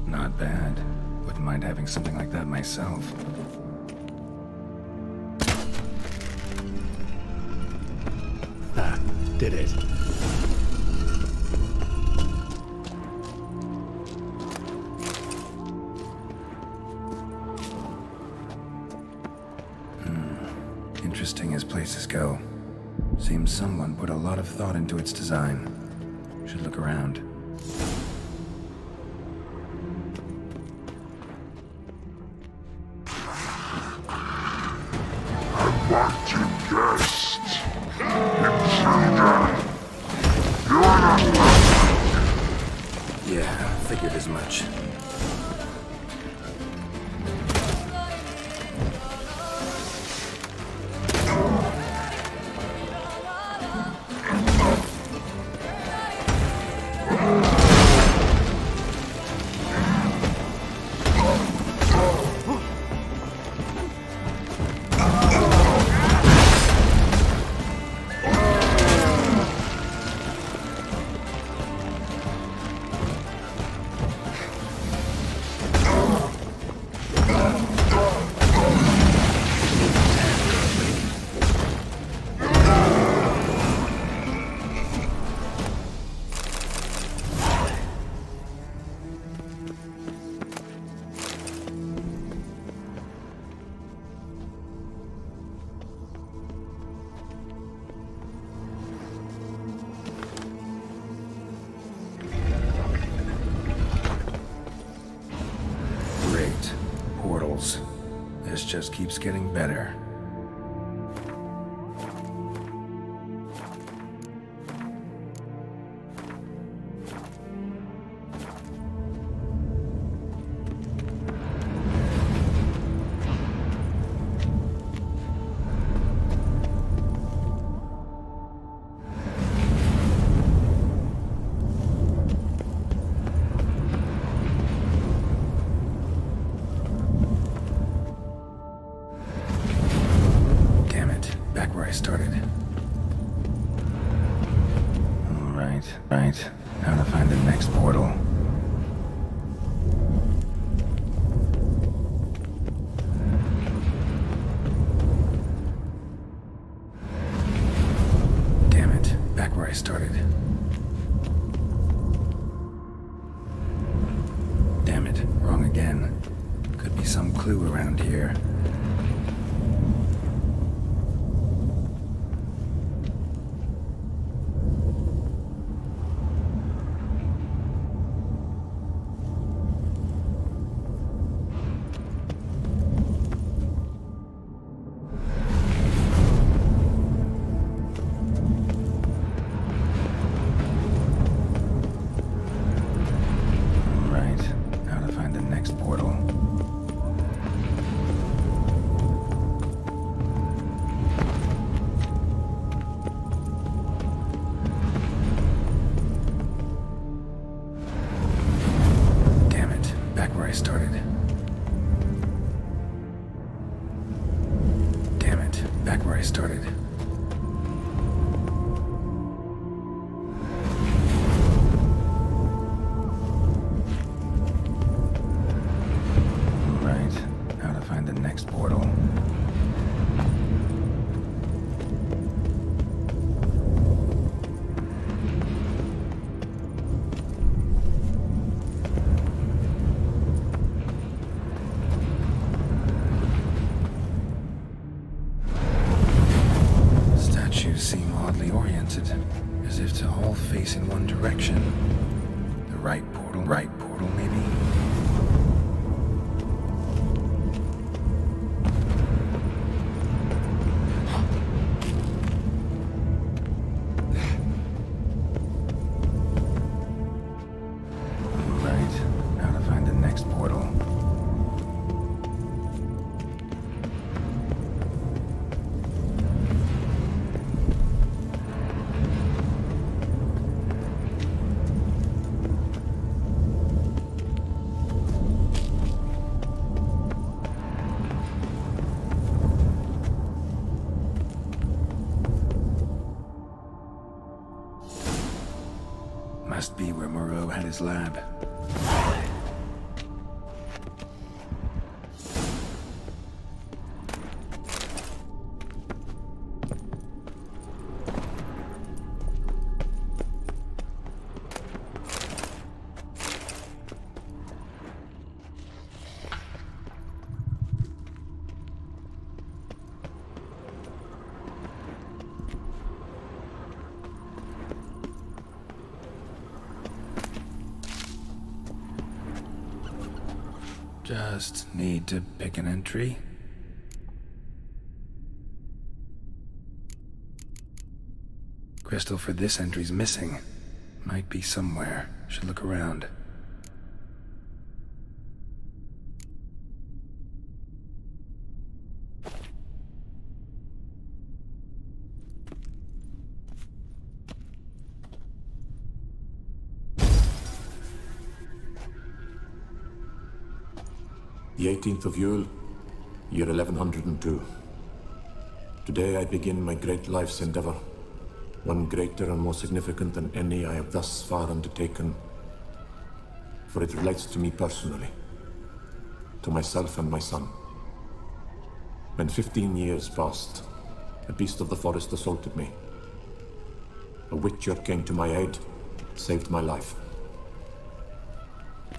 Not bad. Wouldn't mind having something like that myself. Ah, did it. Interesting as places go. Seems someone put a lot of thought into its design. Should look around. Wanted guest. Intruder. You're not welcome. Yeah, figured as much. This just keeps getting better. Started. Right. Now to find the next portal. Damn it, back where I started. Damn it, wrong again. Could be some clue around here. As if to all face in one direction. The right portal maybe? Must be where Moreau had his lab. Just need to pick an entry. Crystal for this entry's missing. Might be somewhere. Should look around. The 18th of Yule, year 1102. Today I begin my great life's endeavor, one greater and more significant than any I have thus far undertaken, for it relates to me personally, to myself and my son. When 15 years passed, a beast of the forest assaulted me. A witcher came to my aid, saved my life.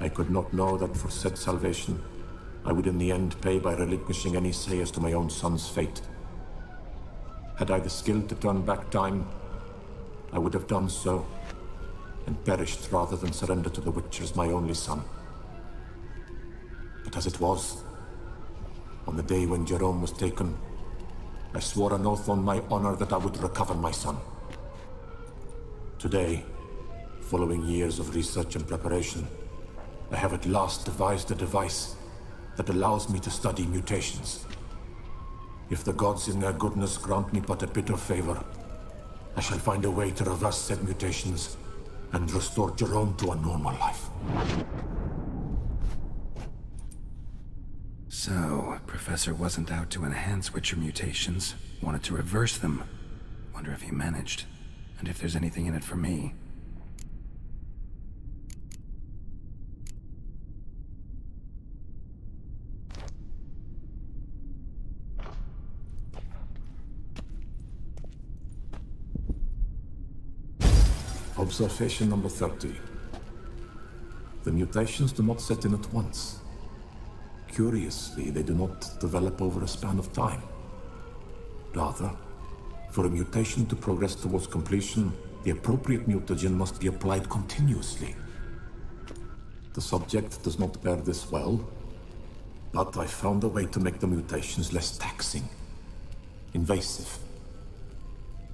I could not know that for said salvation, I would in the end pay by relinquishing any say as to my own son's fate. Had I the skill to turn back time, I would have done so, and perished rather than surrender to the Witchers my only son. But as it was, on the day when Jerome was taken, I swore an oath on my honor that I would recover my son. Today, following years of research and preparation, I have at last devised a device that allows me to study mutations. If the gods in their goodness grant me but a bit of favor, I shall find a way to reverse said mutations and restore Jerome to a normal life. So, Professor wasn't out to enhance Witcher mutations, wanted to reverse them. Wonder if he managed, and if there's anything in it for me. Observation number 30. The mutations do not set in at once. Curiously, they do not develop over a span of time. Rather, for a mutation to progress towards completion, the appropriate mutagen must be applied continuously. The subject does not bear this well, but I found a way to make the mutations less taxing, invasive.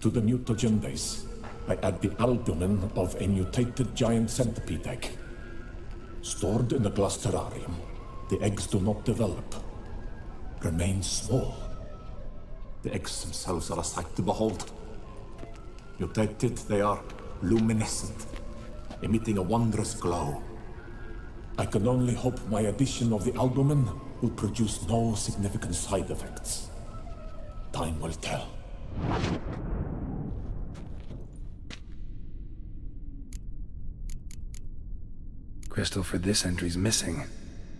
To the mutagen base, I add the albumin of a mutated giant centipede egg. Stored in a glass terrarium, the eggs do not develop, remain small. The eggs themselves are a sight to behold. Mutated, they are luminescent, emitting a wondrous glow. I can only hope my addition of the albumin will produce no significant side effects. Time will tell. Crystal for this entry's missing.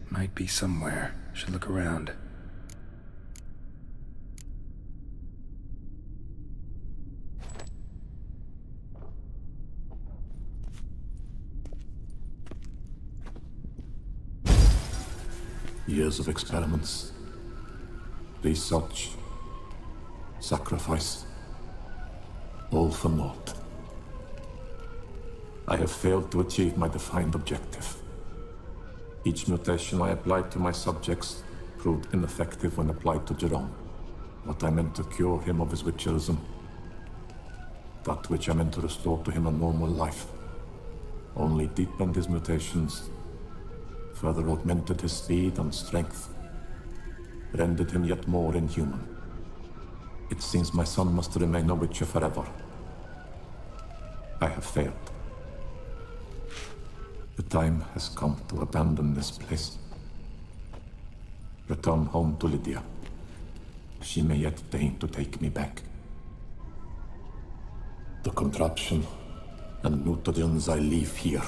Might be somewhere. Should look around. Years of experiments, research, sacrifice, all for naught. I have failed to achieve my defined objective. Each mutation I applied to my subjects proved ineffective when applied to Jerome. What I meant to cure him of his witcherism, that which I meant to restore to him a normal life, only deepened his mutations, further augmented his speed and strength, rendered him yet more inhuman. It seems my son must remain a witcher forever. I have failed. The time has come to abandon this place. Return home to Lydia. She may yet deign to take me back. The contraption and mutagens I leave here.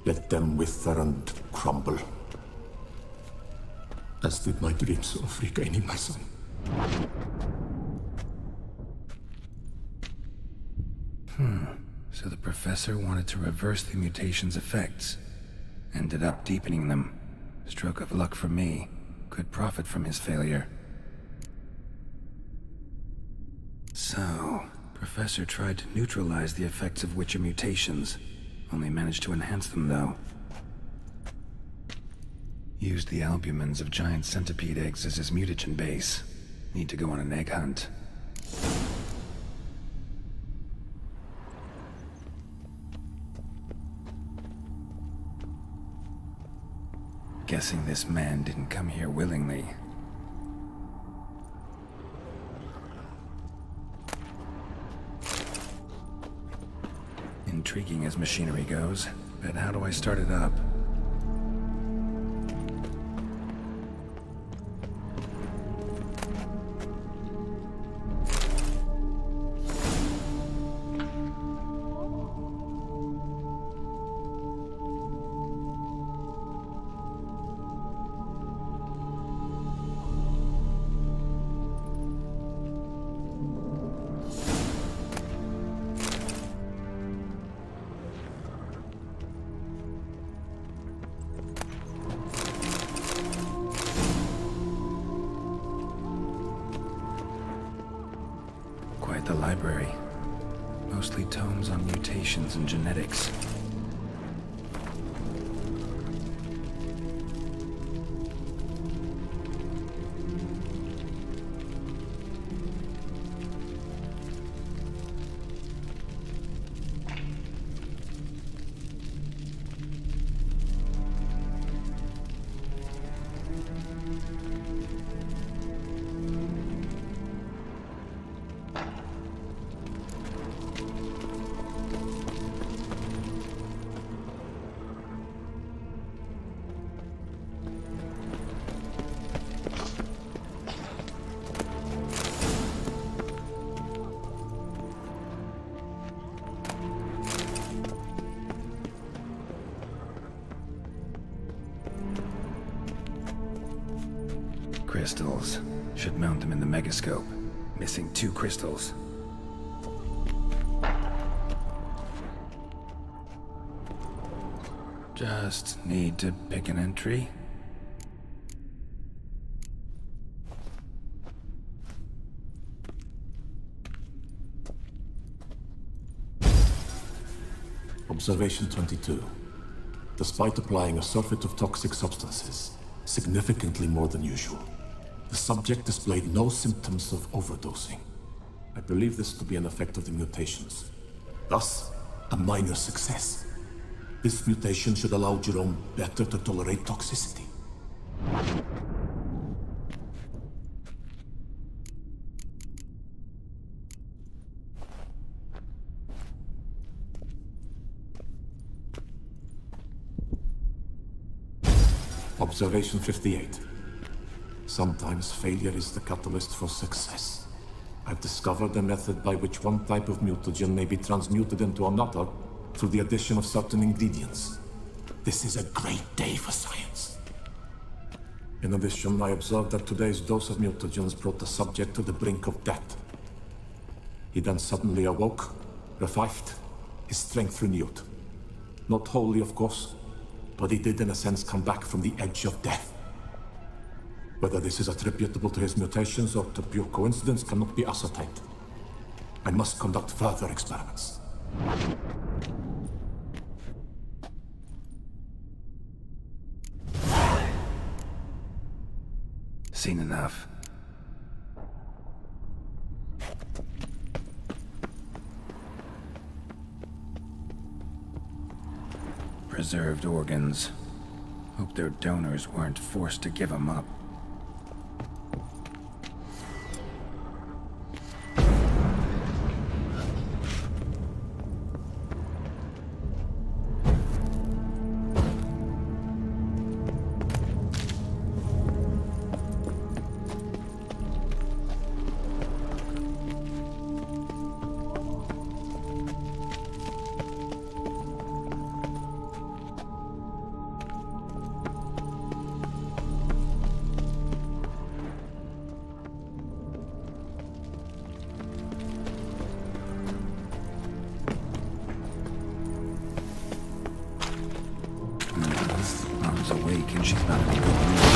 Let them wither and crumble. As did my dreams of regaining my son. So the professor wanted to reverse the mutation's effects. Ended up deepening them. Stroke of luck for me. Could profit from his failure. So, Professor tried to neutralize the effects of Witcher mutations. Only managed to enhance them, though. Used the albumins of giant centipede eggs as his mutagen base. Need to go on an egg hunt. Guessing this man didn't come here willingly. Intriguing as machinery goes, but how do I start it up? The library. Mostly tomes on mutations and genetics. Crystals. Should mount them in the megascope. Missing 2 crystals. Just need to pick an entry. Observation 22. Despite applying a surfeit of toxic substances, significantly more than usual, the subject displayed no symptoms of overdosing. I believe this to be an effect of the mutations. Thus, a minor success. This mutation should allow Jerome better to tolerate toxicity. Observation 58. Sometimes failure is the catalyst for success. I've discovered a method by which one type of mutagen may be transmuted into another through the addition of certain ingredients. This is a great day for science. In addition, I observed that today's dose of mutagens brought the subject to the brink of death. He then suddenly awoke, revived, his strength renewed. Not wholly, of course, but he did in a sense come back from the edge of death. Whether this is attributable to his mutations or to pure coincidence cannot be ascertained. I must conduct further experiments. seen enough. Preserved organs. Hope their donors weren't forced to give them up. Mom's awake and she's not in a good mood.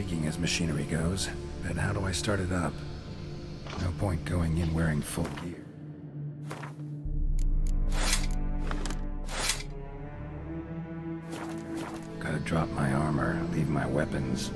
intriguing as machinery goes, but how do I start it up? No point going in wearing full gear. Gotta drop my armor, leave my weapons.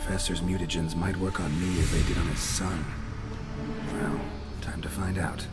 Professor's mutagens might work on me as they did on his son. Well, time to find out.